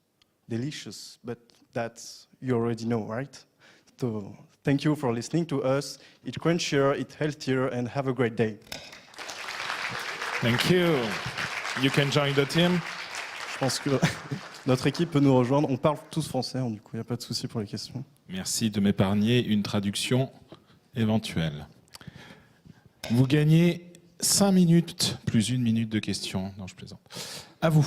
delicious. But that's, you already know, right? So thank you for listening to us. Eat crunchier, eat healthier, and have a great day. Thank you. You can join the team. Je pense que notre équipe peut nous rejoindre. On parle tous français, du coup, il n'y a pas de souci pour les questions. Merci de m'épargner une traduction éventuelle. Vous gagnez 5 minutes plus 1 minute de questions. Non, je plaisante. À vous.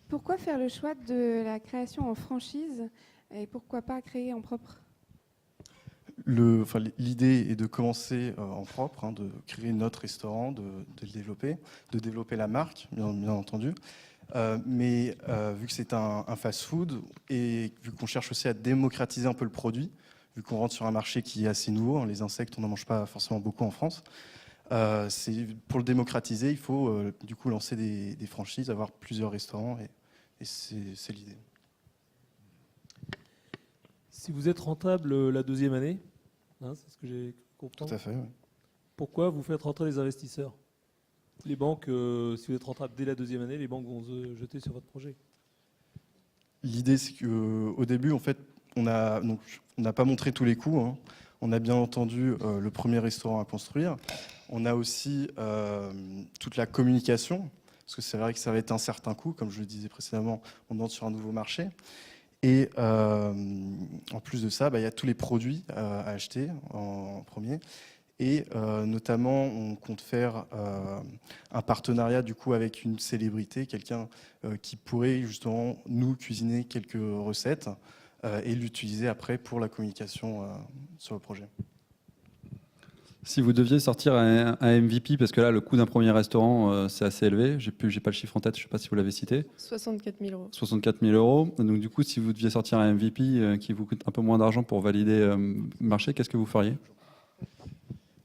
Pourquoi faire le choix de la création en franchise et pourquoi pas créer en propre? L'idée est de commencer en propre, de créer notre restaurant, de le développer la marque, bien entendu. Mais vu que c'est un fast-food et vu qu'on cherche aussi à démocratiser un peu le produit, vu qu'on rentre sur un marché qui est assez nouveau, les insectes, on n'en mange pas forcément beaucoup en France. Pour le démocratiser, il faut du coup lancer des franchises, avoir plusieurs restaurants et c'est l'idée. Si vous êtes rentable la deuxième année, c'est ce que j'ai compris. Tout à fait, oui. Pourquoi vous faites rentrer les investisseurs? Les banques, si vous êtes rentable dès la deuxième année, les banques vont se jeter sur votre projet. L'idée, c'est qu'au début, en fait, on n'a pas montré tous les coûts. On a bien entendu le premier restaurant à construire. On a aussi toute la communication, parce que c'est vrai que ça va être un certain coût. Comme je le disais précédemment, on entre sur un nouveau marché. Et en plus de ça, il y a tous les produits à acheter en premier. Et notamment, on compte faire un partenariat du coup avec une célébrité, quelqu'un qui pourrait justement nous cuisiner quelques recettes et l'utiliser après pour la communication sur le projet. Si vous deviez sortir un MVP, parce que là, le coût d'un premier restaurant, c'est assez élevé. J'ai pas le chiffre en tête, je ne sais pas si vous l'avez cité. 64 000 euros. 64 000 euros. Donc du coup, si vous deviez sortir un MVP qui vous coûte un peu moins d'argent pour valider le marché, qu'est-ce que vous feriez?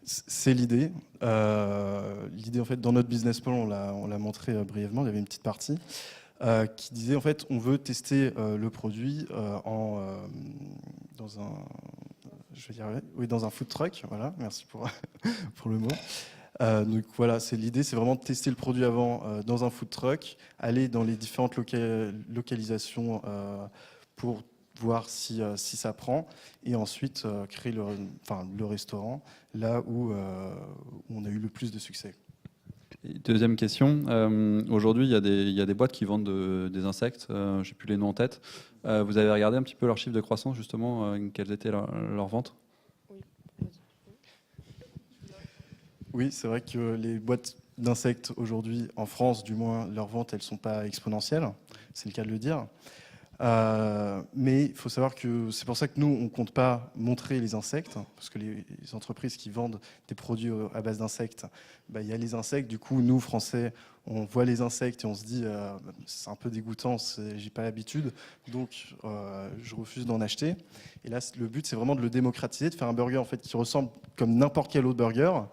C'est l'idée. L'idée, en fait, dans notre business plan, on l'a montré brièvement, il y avait une petite partie qui disait, en fait, on veut tester le produit dans un food truck. Voilà, merci pour le mot. Donc voilà, c'est l'idée, c'est vraiment de tester le produit avant dans un food truck, aller dans les différentes localisations pour voir si ça prend, et ensuite créer le restaurant là où on a eu le plus de succès. Deuxième question, aujourd'hui il y a des boîtes qui vendent des insectes, je n'ai plus les noms en tête. Vous avez regardé un petit peu leur chiffre de croissance justement, quelles étaient leurs ventes? Oui, c'est vrai que les boîtes d'insectes aujourd'hui, en France du moins, leurs ventes elles ne sont pas exponentielles, c'est le cas de le dire. Mais il faut savoir que c'est pour ça que nous, on ne compte pas montrer les insectes, parce que les entreprises qui vendent des produits à base d'insectes, il y a les insectes. Du coup, nous, Français, on voit les insectes et on se dit c'est un peu dégoûtant, j'ai pas l'habitude, donc je refuse d'en acheter. Et là, le but, c'est vraiment de le démocratiser, de faire un burger en fait, qui ressemble comme n'importe quel autre burger,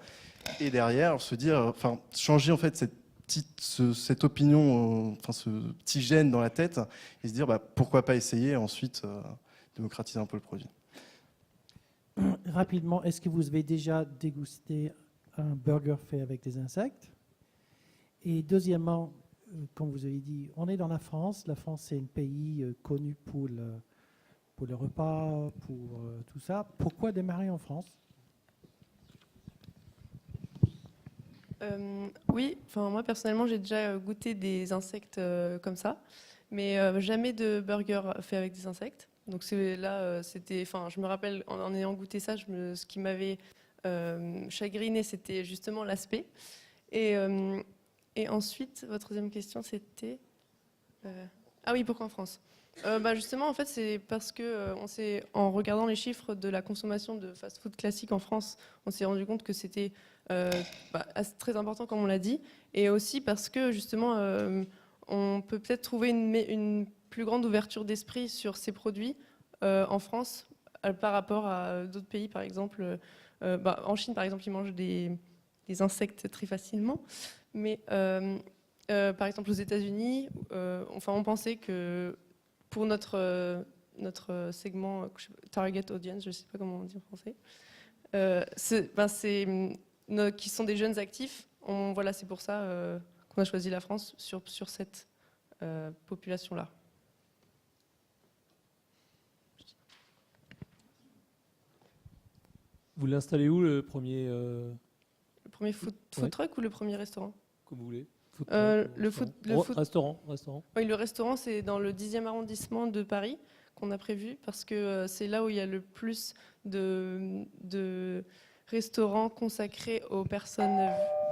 et derrière, se dire, changer en fait cette opinion, ce petit gène dans la tête, et se dire pourquoi pas essayer et ensuite démocratiser un peu le produit. Rapidement, est-ce que vous avez déjà dégusté un burger fait avec des insectes? Et deuxièmement, comme vous avez dit, on est dans la France. La France, c'est un pays connu pour le repas, pour tout ça. Pourquoi démarrer en France? Oui, enfin moi personnellement j'ai déjà goûté des insectes comme ça, mais jamais de burger fait avec des insectes. Donc c'était, enfin je me rappelle en ayant goûté ça, ce qui m'avait chagriné c'était justement l'aspect. Et ensuite votre deuxième question c'était ah oui, pourquoi en France? Justement en fait c'est parce que en regardant les chiffres de la consommation de fast-food classique en France, on s'est rendu compte que c'était très important comme on l'a dit, et aussi parce que justement on peut peut-être trouver une plus grande ouverture d'esprit sur ces produits en France par rapport à d'autres pays, par exemple en Chine par exemple ils mangent des insectes très facilement, mais par exemple aux États-Unis on pensait que pour notre segment target audience, je ne sais pas comment on dit en français, qui sont des jeunes actifs. Voilà, c'est pour ça qu'on a choisi la France sur cette population-là. Vous l'installez où le premier Le premier food truck ou le premier restaurant? Comme vous voulez. Restaurant. Restaurant. Oui, le restaurant, c'est dans le 10e arrondissement de Paris qu'on a prévu parce que c'est là où il y a le plus de restaurants consacrés aux personnes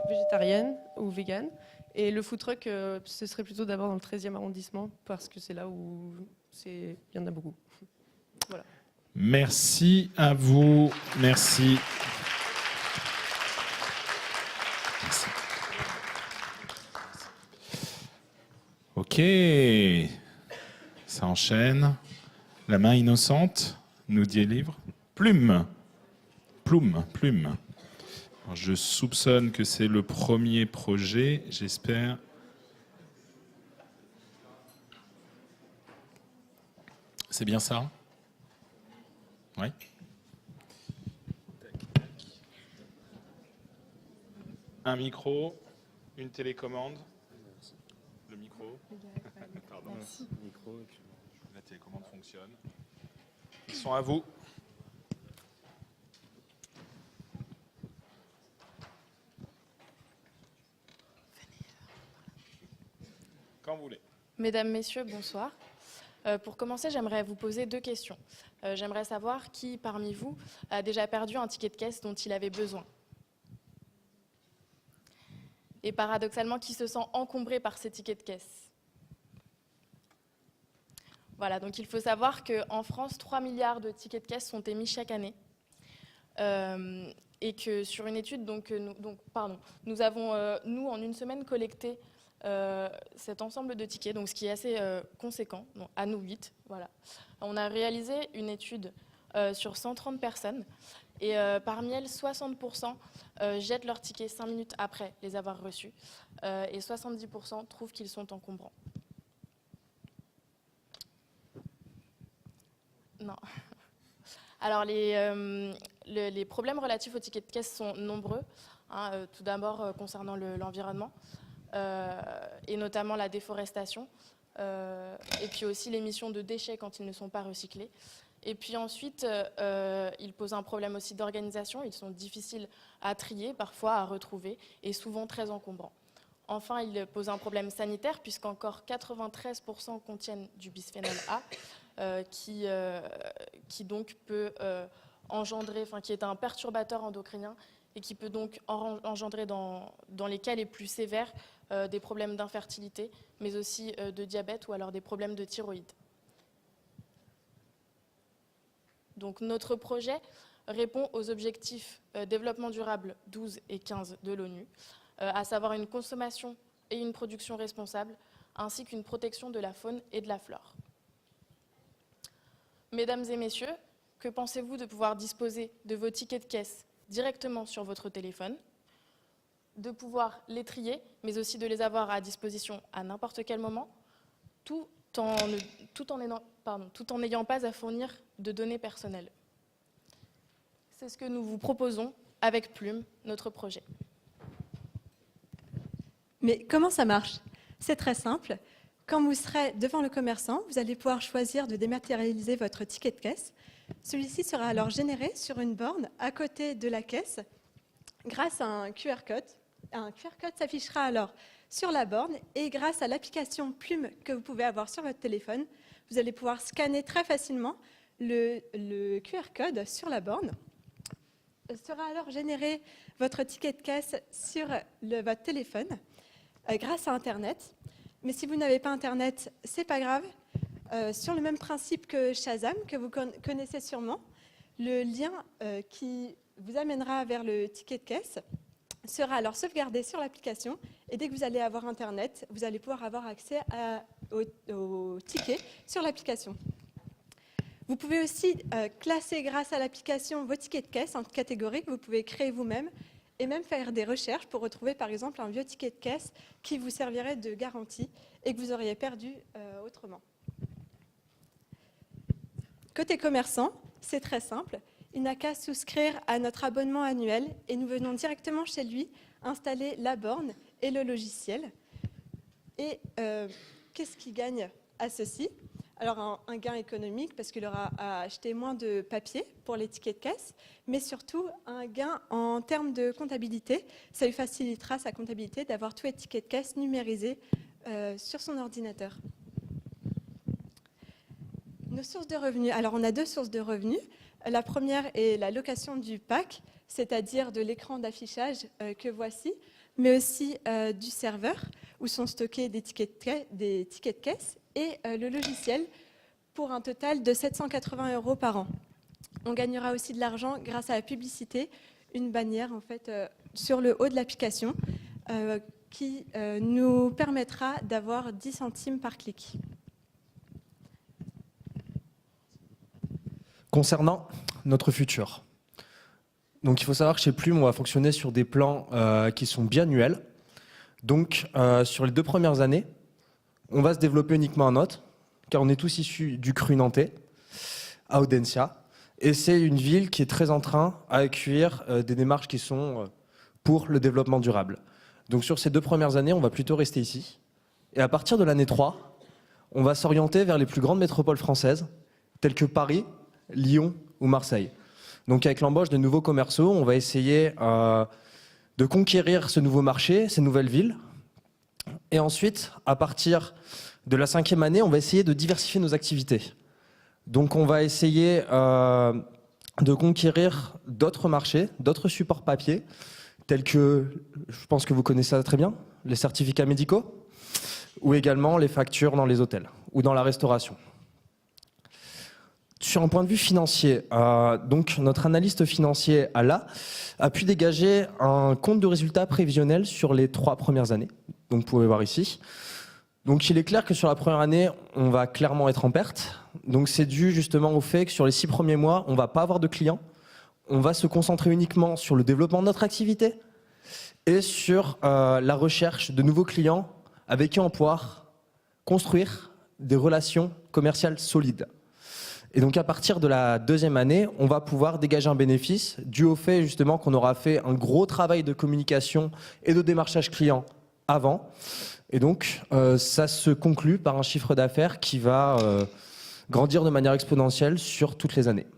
végétariennes ou véganes. Et le food truck, ce serait plutôt d'abord dans le 13e arrondissement parce que c'est là où il y en a beaucoup. Voilà. Merci à vous. Merci. Ok, ça enchaîne. La main innocente nous délivre. Plume. Alors, je soupçonne que c'est le premier projet, j'espère. C'est bien ça? Oui. Un micro, une télécommande. Le micro. Pardon. Le micro, et puis la télécommande fonctionne. Ils sont à vous. Quand vous voulez. Mesdames, Messieurs, bonsoir. Pour commencer, j'aimerais vous poser 2 questions. J'aimerais savoir qui, parmi vous, a déjà perdu un ticket de caisse dont il avait besoin. Et paradoxalement, qui se sent encombré par ces tickets de caisse. Voilà, donc il faut savoir qu'en France, 3 milliards de tickets de caisse sont émis chaque année. Et que sur une étude, nous avons, nous, en une semaine, collecté cet ensemble de tickets, donc ce qui est assez conséquent, donc à nous 8. Voilà. On a réalisé une étude sur 130 personnes et parmi elles, 60% jettent leurs tickets 5 minutes après les avoir reçus et 70% trouvent qu'ils sont encombrants. Non. Alors les problèmes relatifs aux tickets de caisse sont nombreux. Tout d'abord concernant l'environnement. Et notamment la déforestation, et puis aussi l'émission de déchets quand ils ne sont pas recyclés. Et puis ensuite, ils posent un problème aussi d'organisation, ils sont difficiles à trier, parfois à retrouver, et souvent très encombrants. Enfin, ils posent un problème sanitaire, puisqu'encore 93% contiennent du bisphénol A, qui donc peut engendrer, enfin qui est un perturbateur endocrinien, et qui peut donc engendrer dans les cas les plus sévères des problèmes d'infertilité, mais aussi de diabète ou alors des problèmes de thyroïde. Donc notre projet répond aux objectifs développement durable 12 et 15 de l'ONU, à savoir une consommation et une production responsable, ainsi qu'une protection de la faune et de la flore. Mesdames et messieurs, que pensez-vous de pouvoir disposer de vos tickets de caisse directement sur votre téléphone, de pouvoir les trier, mais aussi de les avoir à disposition à n'importe quel moment, tout en n'ayant pas à fournir de données personnelles. C'est ce que nous vous proposons avec Plume, notre projet. Mais comment ça marche? C'est très simple. Quand vous serez devant le commerçant, vous allez pouvoir choisir de dématérialiser votre ticket de caisse. Celui-ci sera alors généré sur une borne à côté de la caisse grâce à un QR code. Un QR code s'affichera alors sur la borne et grâce à l'application Plume que vous pouvez avoir sur votre téléphone, vous allez pouvoir scanner très facilement le QR code sur la borne. Sera alors généré votre ticket de caisse sur votre téléphone grâce à Internet. Mais si vous n'avez pas Internet, c'est pas grave. Sur le même principe que Shazam, que vous connaissez sûrement, le lien qui vous amènera vers le ticket de caisse sera alors sauvegardé sur l'application et dès que vous allez avoir Internet, vous allez pouvoir avoir accès au ticket sur l'application. Vous pouvez aussi classer grâce à l'application vos tickets de caisse en catégories que vous pouvez créer vous-même et même faire des recherches pour retrouver par exemple un vieux ticket de caisse qui vous servirait de garantie et que vous auriez perdu autrement. Côté commerçant, c'est très simple. Il n'a qu'à souscrire à notre abonnement annuel et nous venons directement chez lui installer la borne et le logiciel. Et qu'est-ce qu'il gagne à ceci? Alors un gain économique parce qu'il aura à acheter moins de papier pour les tickets de caisse, mais surtout un gain en termes de comptabilité. Ça lui facilitera sa comptabilité d'avoir tous les tickets de caisse numérisés sur son ordinateur. Nos sources de revenus. Alors on a deux sources de revenus. La première est la location du pack, c'est-à-dire de l'écran d'affichage que voici, mais aussi du serveur où sont stockés des tickets de caisse et le logiciel pour un total de 780 € par an. On gagnera aussi de l'argent grâce à la publicité, une bannière en fait sur le haut de l'application qui nous permettra d'avoir 10 centimes par clic. Concernant notre futur. Donc il faut savoir que chez Plume, on va fonctionner sur des plans qui sont biannuels. Donc sur les 2 premières années, on va se développer uniquement en Notes, car on est tous issus du cru nantais, à Audencia. Et c'est une ville qui est très en train à accueillir des démarches qui sont pour le développement durable. Donc sur ces 2 premières années, on va plutôt rester ici. Et à partir de l'année 3, on va s'orienter vers les plus grandes métropoles françaises, telles que Paris, Lyon ou Marseille. Donc avec l'embauche de nouveaux commerciaux, on va essayer de conquérir ce nouveau marché, ces nouvelles villes. Et ensuite, à partir de la 5e année, on va essayer de diversifier nos activités. Donc on va essayer de conquérir d'autres marchés, d'autres supports papier, tels que, je pense que vous connaissez ça très bien, les certificats médicaux, ou également les factures dans les hôtels ou dans la restauration. Sur un point de vue financier, donc notre analyste financier Ala a pu dégager un compte de résultat prévisionnel sur les 3 premières années. Donc vous pouvez voir ici. Donc il est clair que sur la première année, on va clairement être en perte. Donc c'est dû justement au fait que sur les 6 premiers mois, on ne va pas avoir de clients. On va se concentrer uniquement sur le développement de notre activité et sur la recherche de nouveaux clients avec qui on va pouvoir construire des relations commerciales solides. Et donc à partir de la 2e année, on va pouvoir dégager un bénéfice dû au fait justement qu'on aura fait un gros travail de communication et de démarchage client avant. Et donc ça se conclut par un chiffre d'affaires qui va grandir de manière exponentielle sur toutes les années.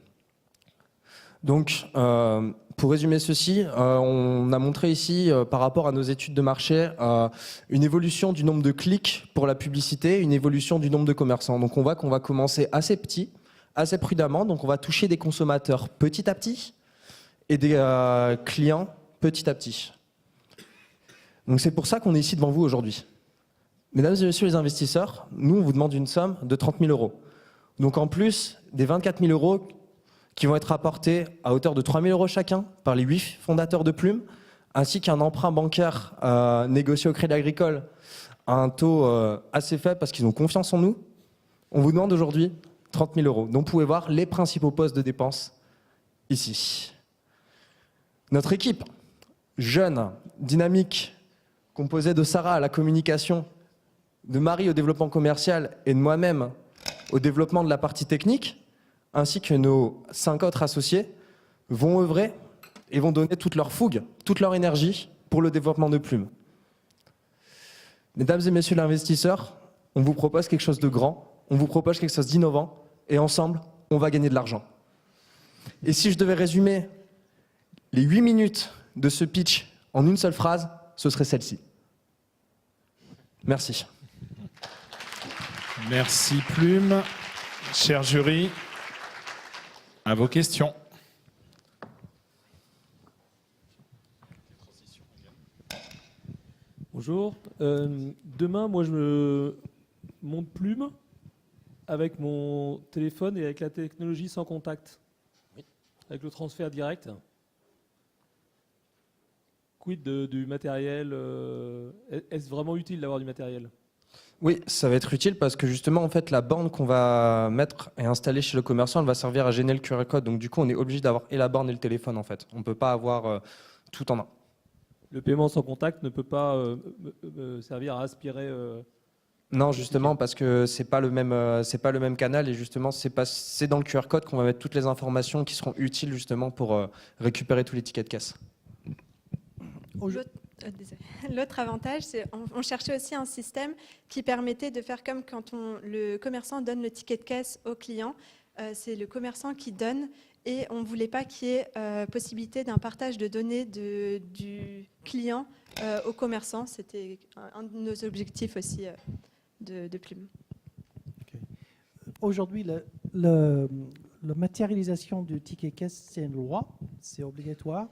Donc pour résumer ceci, on a montré ici par rapport à nos études de marché une évolution du nombre de clics pour la publicité, une évolution du nombre de commerçants. Donc on voit qu'on va commencer assez petit, assez prudemment, donc on va toucher des consommateurs petit à petit et des clients petit à petit. Donc c'est pour ça qu'on est ici devant vous aujourd'hui. Mesdames et messieurs les investisseurs, nous on vous demande une somme de 30 000 €. Donc en plus des 24 000 € qui vont être apportés à hauteur de 3 000 € chacun par les 8 fondateurs de Plume, ainsi qu'un emprunt bancaire négocié au Crédit Agricole à un taux assez faible parce qu'ils ont confiance en nous, on vous demande aujourd'hui 30 000 €. Donc vous pouvez voir les principaux postes de dépenses ici. Notre équipe, jeune, dynamique, composée de Sarah à la communication, de Marie au développement commercial et de moi-même au développement de la partie technique, ainsi que nos 5 autres associés, vont œuvrer et vont donner toute leur fougue, toute leur énergie pour le développement de Plume. Mesdames et messieurs les investisseurs, on vous propose quelque chose de grand, on vous propose quelque chose d'innovant, et ensemble, on va gagner de l'argent. Et si je devais résumer les 8 minutes de ce pitch en une seule phrase, ce serait celle-ci. Merci. Merci Plume. Cher jury, à vos questions. Bonjour. Demain, moi, je me monte Plume avec mon téléphone et avec la technologie sans contact, avec le transfert direct. Quid du matériel? Est-ce vraiment utile d'avoir du matériel? Oui, ça va être utile parce que justement, en fait, la borne qu'on va mettre et installer chez le commerçant, elle va servir à gêner le QR code. Donc du coup, on est obligé d'avoir et la borne et le téléphone, en fait. On ne peut pas avoir tout en un. Le paiement sans contact ne peut pas servir à aspirer. Non, justement, parce que c'est pas le même canal et justement, c'est dans le QR code qu'on va mettre toutes les informations qui seront utiles justement pour récupérer tous les tickets de caisse. L'autre avantage, c'est on cherchait aussi un système qui permettait de faire comme quand le commerçant donne le ticket de caisse au client. C'est le commerçant qui donne et on ne voulait pas qu'il y ait possibilité d'un partage de données du client au commerçant. C'était un de nos objectifs aussi de Plume. Okay. Aujourd'hui, la matérialisation du ticket caisse, c'est une loi, c'est obligatoire.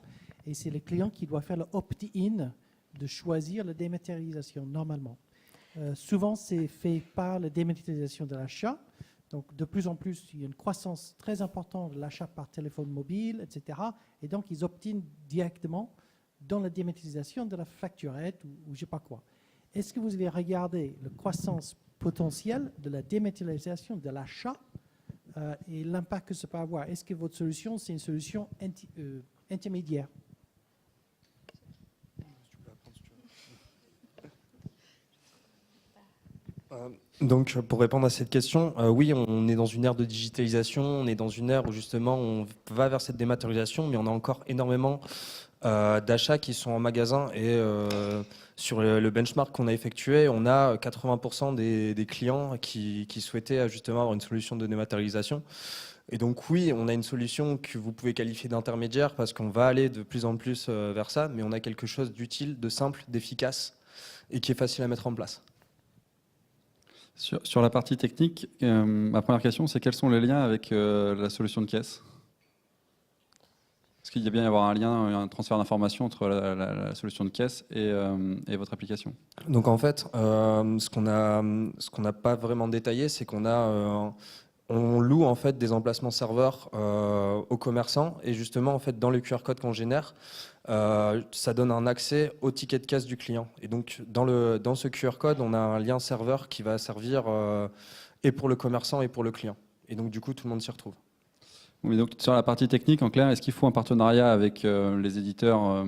Et c'est le client qui doit faire le opt-in de choisir la dématérialisation normalement. Souvent, c'est fait par la dématérialisation de l'achat. Donc, de plus en plus, il y a une croissance très importante de l'achat par téléphone mobile, etc. Et donc, ils opt-in directement dans la dématérialisation de la facturette ou je ne sais pas quoi. Est-ce que vous avez regardé la croissance potentielle de la dématérialisation de l'achat et l'impact que ça peut avoir? Est-ce que votre solution, c'est une solution intermédiaire? Donc, pour répondre à cette question, oui, on est dans une ère de digitalisation, on est dans une ère où justement on va vers cette dématérialisation, mais on a encore énormément d'achats qui sont en magasin et sur le benchmark qu'on a effectué, on a 80% des clients qui souhaitaient justement avoir une solution de dématérialisation. Et donc oui, on a une solution que vous pouvez qualifier d'intermédiaire parce qu'on va aller de plus en plus vers ça, mais on a quelque chose d'utile, de simple, d'efficace et qui est facile à mettre en place. Sur la partie technique, ma première question, c'est quels sont les liens avec la solution de caisse? Est-ce qu'il y a bien y avoir un lien, un transfert d'informations entre la solution de caisse et votre application? Donc en fait, ce qu'on n'a pas vraiment détaillé, c'est qu'on a on loue en fait des emplacements serveurs aux commerçants et justement en fait dans le QR code qu'on génère, ça donne un accès au ticket de caisse du client. Et donc dans ce QR code, on a un lien serveur qui va servir et pour le commerçant et pour le client. Et donc du coup, tout le monde s'y retrouve. Oui, donc sur la partie technique, en clair, est-ce qu'il faut un partenariat avec les éditeurs,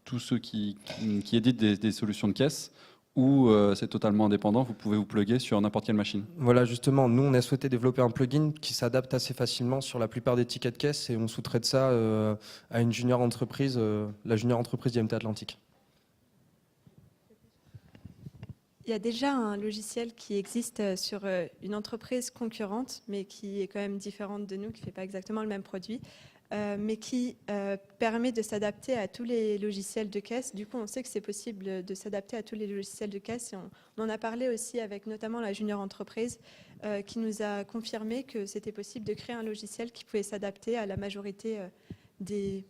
tous ceux qui éditent des solutions de caisse, ou c'est totalement indépendant, vous pouvez vous plugger sur n'importe quelle machine? Voilà, justement, nous, on a souhaité développer un plugin qui s'adapte assez facilement sur la plupart des tickets de caisse et on sous-traite ça à une junior entreprise, la junior entreprise d'IMT Atlantique. Il y a déjà un logiciel qui existe sur une entreprise concurrente, mais qui est quand même différente de nous, qui ne fait pas exactement le même produit, mais qui permet de s'adapter à tous les logiciels de caisse. Du coup, on sait que c'est possible de s'adapter à tous les logiciels de caisse. Et on en a parlé aussi avec notamment la junior entreprise, qui nous a confirmé que c'était possible de créer un logiciel qui pouvait s'adapter à la majorité des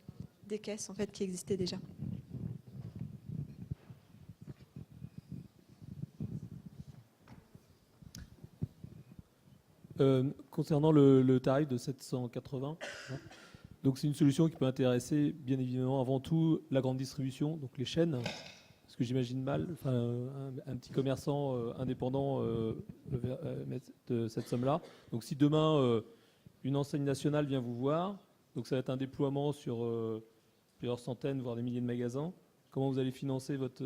caisses en fait, qui existaient déjà. Concernant le tarif de 780, donc c'est une solution qui peut intéresser bien évidemment avant tout la grande distribution, donc les chaînes, parce que j'imagine mal un petit commerçant indépendant mettre cette somme-là. Donc si demain une enseigne nationale vient vous voir, donc ça va être un déploiement sur plusieurs centaines, voire des milliers de magasins, comment vous allez financer votre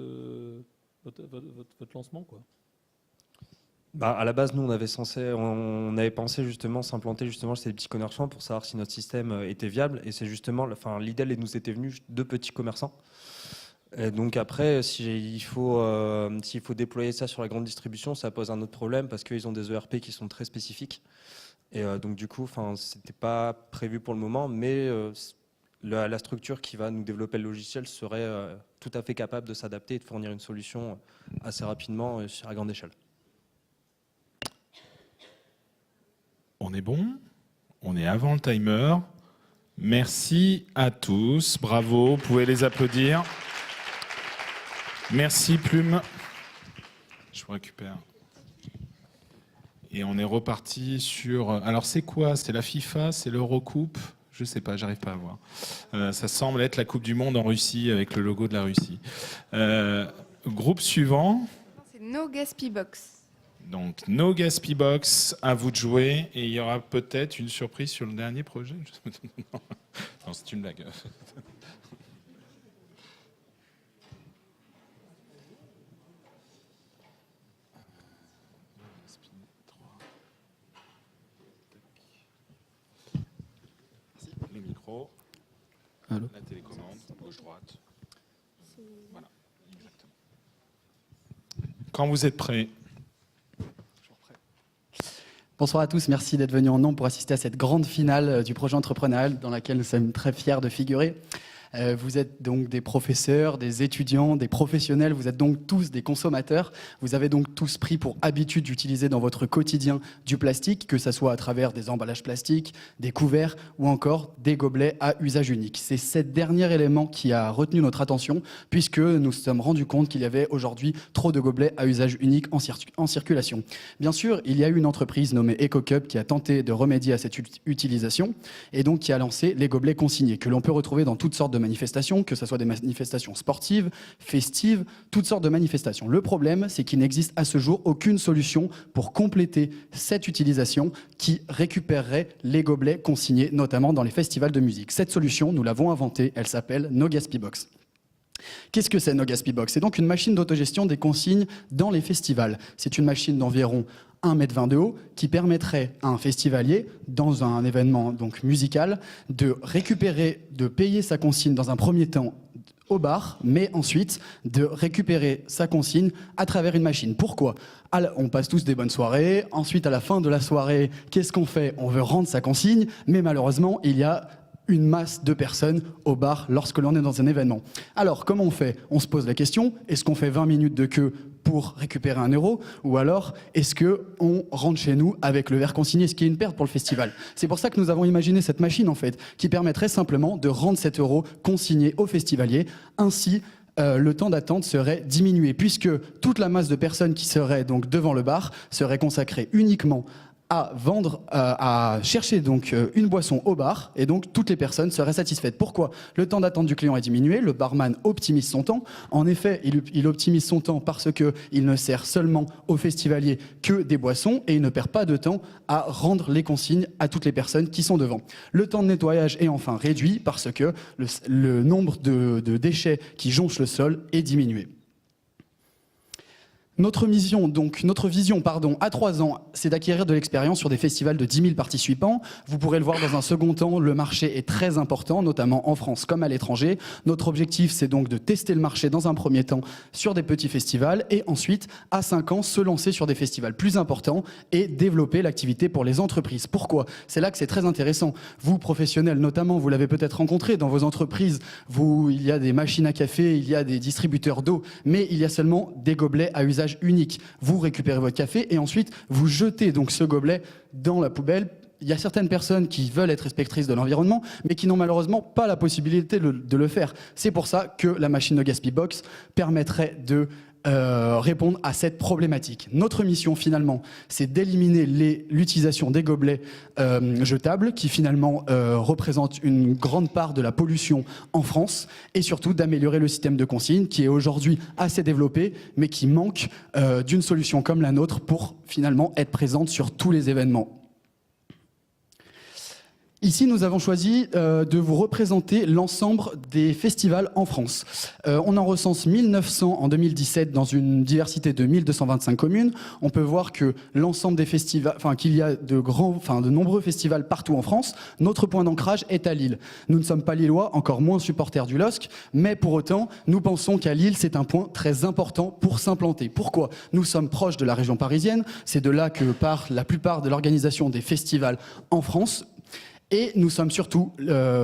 lancement, quoi? À la base, nous, on avait pensé justement s'implanter justement chez les petits commerçants pour savoir si notre système était viable. Et c'est justement, l'idée nous était venue de petits commerçants. Et donc après, s'il faut déployer ça sur la grande distribution, ça pose un autre problème parce qu'ils ont des ERP qui sont très spécifiques. Et donc du coup, c'était pas prévu pour le moment, mais la structure qui va nous développer le logiciel serait tout à fait capable de s'adapter et de fournir une solution assez rapidement à grande échelle. On est bon? On est avant le timer. Merci à tous. Bravo, vous pouvez les applaudir. Merci Plume. Je vous récupère. Et on est reparti sur... Alors c'est quoi? C'est la FIFA? C'est l'Eurocoupe? Je sais pas, j'arrive pas à voir. Ça semble être la Coupe du Monde en Russie avec le logo de la Russie. Groupe suivant. C'est No Gaspy Box. Donc No Gaspy Box, à vous de jouer. Et il y aura peut-être une surprise sur le dernier projet. Non, c'est une blague. Le micro. Allô. La télécommande, gauche-droite. Voilà, exactement. Quand vous êtes prêts. Bonsoir à tous, merci d'être venus en nombre pour assister à cette grande finale du projet entrepreneurial dans laquelle nous sommes très fiers de figurer. Vous êtes donc des professeurs, des étudiants, des professionnels, vous êtes donc tous des consommateurs. Vous avez donc tous pris pour habitude d'utiliser dans votre quotidien du plastique, que ce soit à travers des emballages plastiques, des couverts ou encore des gobelets à usage unique. C'est ce dernier élément qui a retenu notre attention puisque nous nous sommes rendus compte qu'il y avait aujourd'hui trop de gobelets à usage unique en circulation. Bien sûr, il y a eu une entreprise nommée EcoCup qui a tenté de remédier à cette utilisation et donc qui a lancé les gobelets consignés que l'on peut retrouver dans toutes sortes de manifestations, que ce soit des manifestations sportives, festives, toutes sortes de manifestations. Le problème, c'est qu'il n'existe à ce jour aucune solution pour compléter cette utilisation qui récupérerait les gobelets consignés, notamment dans les festivals de musique. Cette solution, nous l'avons inventée, elle s'appelle No Gaspy Box. Qu'est-ce que c'est No Gaspy Box? C'est donc une machine d'autogestion des consignes dans les festivals. C'est une machine d'environ 1,20 m de haut qui permettrait à un festivalier, dans un événement donc musical, de récupérer, de payer sa consigne dans un premier temps au bar, mais ensuite de récupérer sa consigne à travers une machine. Pourquoi? On passe tous des bonnes soirées, ensuite à la fin de la soirée, qu'est-ce qu'on fait? On veut rendre sa consigne, mais malheureusement, il y a une masse de personnes au bar lorsque l'on est dans un événement. Alors, comment on fait? On se pose la question, est-ce qu'on fait 20 minutes de queue pour récupérer 1 euro? Ou alors, est-ce qu'on rentre chez nous avec le verre consigné, ce qui est une perte pour le festival? C'est pour ça que nous avons imaginé cette machine, en fait, qui permettrait simplement de rendre 7 euros consignés aux festivaliers. Ainsi, le temps d'attente serait diminué, puisque toute la masse de personnes qui seraient donc devant le bar serait consacrée uniquement à vendre, à chercher donc une boisson au bar, et donc toutes les personnes seraient satisfaites. Pourquoi? Le temps d'attente du client est diminué, le barman optimise son temps. En effet, il optimise son temps parce qu'il ne sert seulement aux festivaliers que des boissons, et il ne perd pas de temps à rendre les consignes à toutes les personnes qui sont devant. Le temps de nettoyage est enfin réduit parce que le nombre de déchets qui jonchent le sol est diminué. Notre vision, à 3 ans, c'est d'acquérir de l'expérience sur des festivals de 10 000 participants. Vous pourrez le voir dans un second temps, le marché est très important, notamment en France comme à l'étranger. Notre objectif, c'est donc de tester le marché dans un premier temps sur des petits festivals et ensuite, à 5 ans, se lancer sur des festivals plus importants et développer l'activité pour les entreprises. Pourquoi? C'est là que c'est très intéressant. Vous, professionnels notamment, vous l'avez peut-être rencontré dans vos entreprises. Il y a des machines à café, il y a des distributeurs d'eau, mais il y a seulement des gobelets à usage unique. Vous récupérez votre café et ensuite vous jetez donc ce gobelet dans la poubelle. Il y a certaines personnes qui veulent être respectrices de l'environnement, mais qui n'ont malheureusement pas la possibilité de le faire. C'est pour ça que la machine No Gaspy Box permettrait de répondre à cette problématique. Notre mission finalement, c'est d'éliminer l'utilisation des gobelets jetables qui finalement représentent une grande part de la pollution en France et surtout d'améliorer le système de consigne qui est aujourd'hui assez développé mais qui manque d'une solution comme la nôtre pour finalement être présente sur tous les événements. Ici, nous avons choisi de vous représenter l'ensemble des festivals en France. On en recense 1900 en 2017 dans une diversité de 1225 communes. On peut voir que l'ensemble des festivals, qu'il y a de nombreux festivals partout en France. Notre point d'ancrage est à Lille. Nous ne sommes pas lillois, encore moins supporters du LOSC, mais pour autant, nous pensons qu'à Lille, c'est un point très important pour s'implanter. Pourquoi ? Nous sommes proches de la région parisienne. C'est de là que part la plupart de l'organisation des festivals en France. Et nous sommes surtout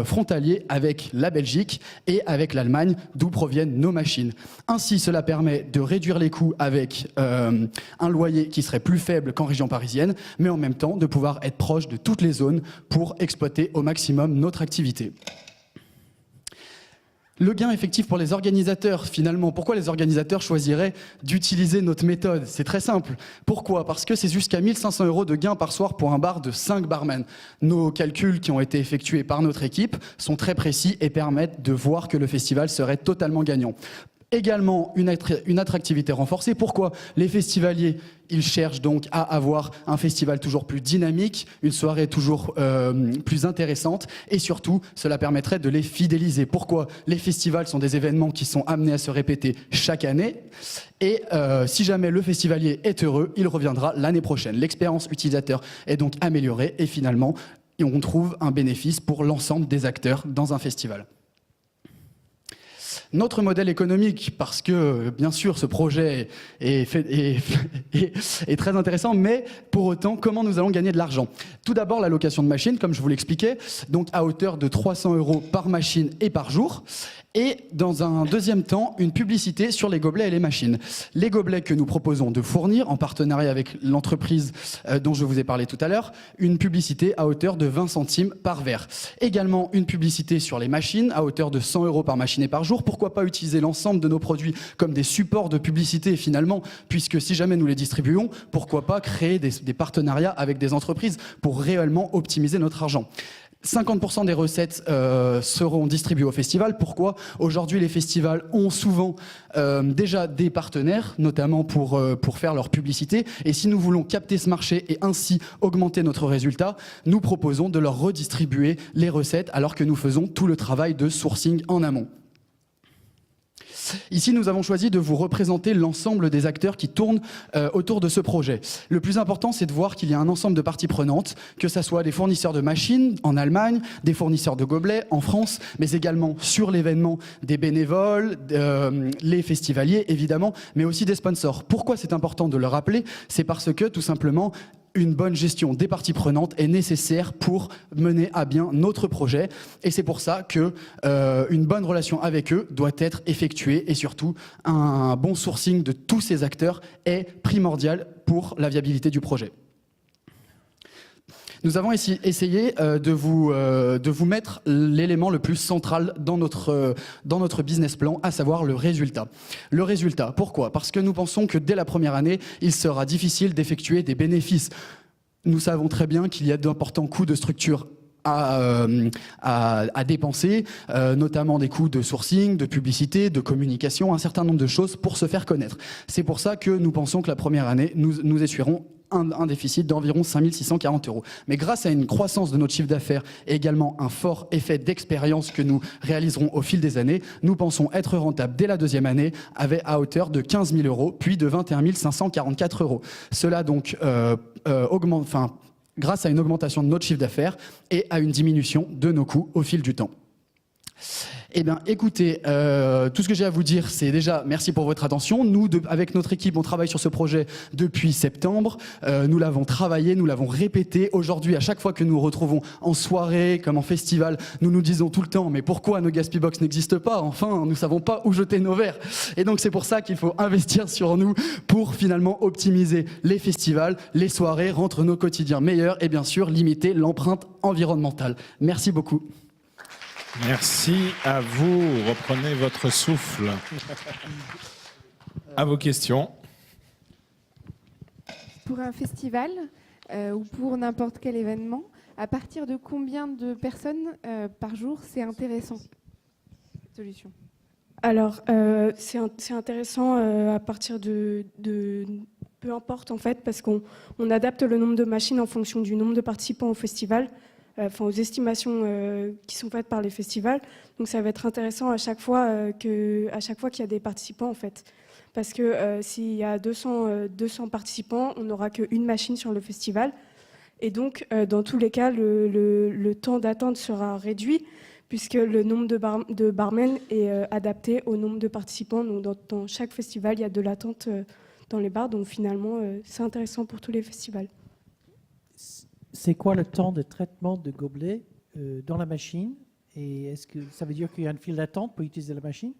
frontaliers avec la Belgique et avec l'Allemagne, d'où proviennent nos machines. Ainsi, cela permet de réduire les coûts avec un loyer qui serait plus faible qu'en région parisienne, mais en même temps de pouvoir être proche de toutes les zones pour exploiter au maximum notre activité. Le gain effectif pour les organisateurs, finalement, pourquoi les organisateurs choisiraient d'utiliser notre méthode? C'est très simple. Pourquoi? Parce que c'est jusqu'à 1 500 € de gain par soir pour un bar de 5 barmen. Nos calculs qui ont été effectués par notre équipe sont très précis et permettent de voir que le festival serait totalement gagnant. Également une attractivité renforcée. Pourquoi? Les festivaliers, ils cherchent donc à avoir un festival toujours plus dynamique, une soirée toujours plus intéressante et surtout, cela permettrait de les fidéliser. Pourquoi? Les festivals sont des événements qui sont amenés à se répéter chaque année et si jamais le festivalier est heureux, il reviendra l'année prochaine. L'expérience utilisateur est donc améliorée et finalement, on trouve un bénéfice pour l'ensemble des acteurs dans un festival. Notre modèle économique, parce que bien sûr ce projet est très intéressant, mais pour autant, comment nous allons gagner de l'argent? Tout d'abord, la location de machines, comme je vous l'expliquais, donc à hauteur de 300 € par machine et par jour. Et dans un deuxième temps, une publicité sur les gobelets et les machines. Les gobelets que nous proposons de fournir en partenariat avec l'entreprise dont je vous ai parlé tout à l'heure, une publicité à hauteur de 20 centimes par verre. Également une publicité sur les machines à hauteur de 100 € par machine et par jour. Pourquoi pas utiliser l'ensemble de nos produits comme des supports de publicité finalement, puisque si jamais nous les distribuons, pourquoi pas créer des partenariats avec des entreprises pour réellement optimiser notre argent. 50% des recettes seront distribuées au festival. Pourquoi? Aujourd'hui, les festivals ont souvent déjà des partenaires, notamment pour faire leur publicité. Et si nous voulons capter ce marché et ainsi augmenter notre résultat, nous proposons de leur redistribuer les recettes alors que nous faisons tout le travail de sourcing en amont. Ici, nous avons choisi de vous représenter l'ensemble des acteurs qui tournent autour de ce projet. Le plus important, c'est de voir qu'il y a un ensemble de parties prenantes, que ce soit des fournisseurs de machines en Allemagne, des fournisseurs de gobelets en France, mais également sur l'événement des bénévoles, les festivaliers évidemment, mais aussi des sponsors. Pourquoi c'est important de le rappeler? C'est parce que tout simplement, une bonne gestion des parties prenantes est nécessaire pour mener à bien notre projet. Et c'est pour ça que une bonne relation avec eux doit être effectuée et surtout un bon sourcing de tous ces acteurs est primordial pour la viabilité du projet. Nous avons essayé de vous mettre l'élément le plus central dans notre business plan, à savoir le résultat. Le résultat, pourquoi? Parce que nous pensons que dès la première année, il sera difficile d'effectuer des bénéfices. Nous savons très bien qu'il y a d'importants coûts de structure à dépenser, notamment des coûts de sourcing, de publicité, de communication, un certain nombre de choses pour se faire connaître. C'est pour ça que nous pensons que la première année, nous essuierons un déficit d'environ 5 640 €. Mais grâce à une croissance de notre chiffre d'affaires et également un fort effet d'expérience que nous réaliserons au fil des années, nous pensons être rentables dès la deuxième année à hauteur de 15 000 €, puis de 21 544 €. Cela donc augmente, grâce à une augmentation de notre chiffre d'affaires et à une diminution de nos coûts au fil du temps. Eh bien, écoutez, tout ce que j'ai à vous dire, c'est déjà merci pour votre attention. Nous, avec notre équipe, on travaille sur ce projet depuis septembre. Nous l'avons travaillé, nous l'avons répété. Aujourd'hui, à chaque fois que nous nous retrouvons en soirée, comme en festival, nous nous disons tout le temps, mais pourquoi nos Gaspibox n'existent pas? Enfin, nous ne savons pas où jeter nos verres. Et donc, c'est pour ça qu'il faut investir sur nous pour finalement optimiser les festivals, les soirées, rendre nos quotidiens meilleurs et bien sûr, limiter l'empreinte environnementale. Merci beaucoup. Merci à vous. Reprenez votre souffle. À vos questions. Pour un festival ou pour n'importe quel événement, à partir de combien de personnes par jour c'est intéressant cette solution? Alors, c'est intéressant à partir de peu importe en fait, parce qu'on adapte le nombre de machines en fonction du nombre de participants au festival. aux estimations qui sont faites par les festivals. Donc ça va être intéressant à chaque fois qu'il y a des participants en fait. Parce que s'il y a 200 participants, on n'aura qu'une machine sur le festival. Et donc, dans tous les cas, le temps d'attente sera réduit puisque le nombre de barmen est adapté au nombre de participants. Donc, dans chaque festival, il y a de l'attente dans les bars. Donc, finalement, c'est intéressant pour tous les festivals. C'est quoi le temps de traitement de gobelets dans la machine? Et est-ce que ça veut dire qu'il y a une file d'attente pour utiliser la machine?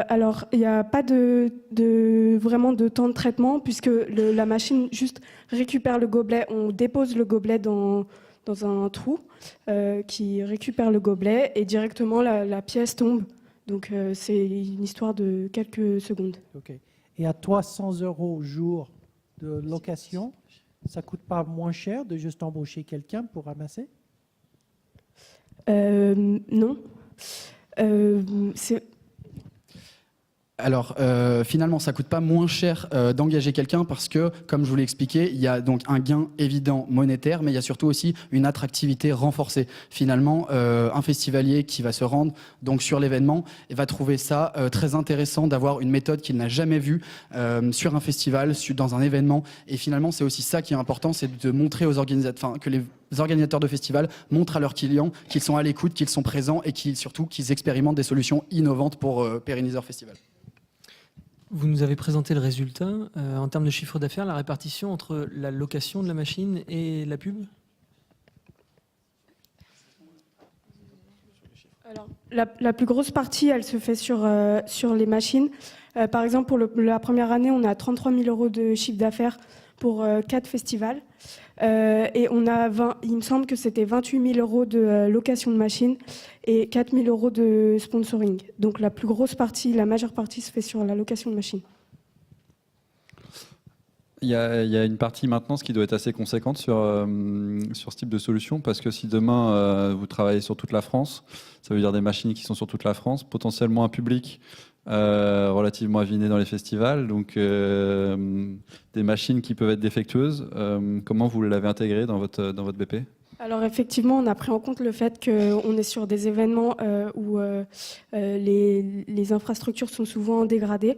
Alors, il n'y a pas vraiment de temps de traitement puisque la machine juste récupère le gobelet. On dépose le gobelet dans un trou qui récupère le gobelet et directement la pièce tombe. Donc, c'est une histoire de quelques secondes. Ok. Et à toi, 100 € au jour de location, ça ne coûte pas moins cher de juste embaucher quelqu'un pour ramasser? Non. Alors, finalement, ça ne coûte pas moins cher d'engager quelqu'un parce que, comme je vous l'ai expliqué, il y a donc un gain évident monétaire, mais il y a surtout aussi une attractivité renforcée. Finalement, un festivalier qui va se rendre donc, sur l'événement va trouver ça très intéressant d'avoir une méthode qu'il n'a jamais vue sur un festival, dans un événement. Et finalement, c'est aussi ça qui est important, c'est de montrer aux organisateurs, que les organisateurs de festivals montrent à leurs clients qu'ils sont à l'écoute, qu'ils sont présents et surtout qu'ils expérimentent des solutions innovantes pour pérenniser leur festival. Vous nous avez présenté le résultat. En termes de chiffre d'affaires, la répartition entre la location de la machine et la pub? Alors, la plus grosse partie, elle se fait sur les machines. Par exemple, pour la première année, on a 33 000 € de chiffre d'affaires pour 4 festivals. Et il me semble que c'était 28 000 € de location de machines et 4 000 € de sponsoring. Donc la plus grosse partie, la majeure partie se fait sur la location de machines. Il y a une partie maintenance qui doit être assez conséquente sur ce type de solution, parce que si demain vous travaillez sur toute la France, ça veut dire des machines qui sont sur toute la France, potentiellement un public relativement aviné dans les festivals, donc des machines qui peuvent être défectueuses. Comment vous l'avez intégré dans votre BP? Alors effectivement, on a pris en compte le fait qu'on est sur des événements où les infrastructures sont souvent dégradées.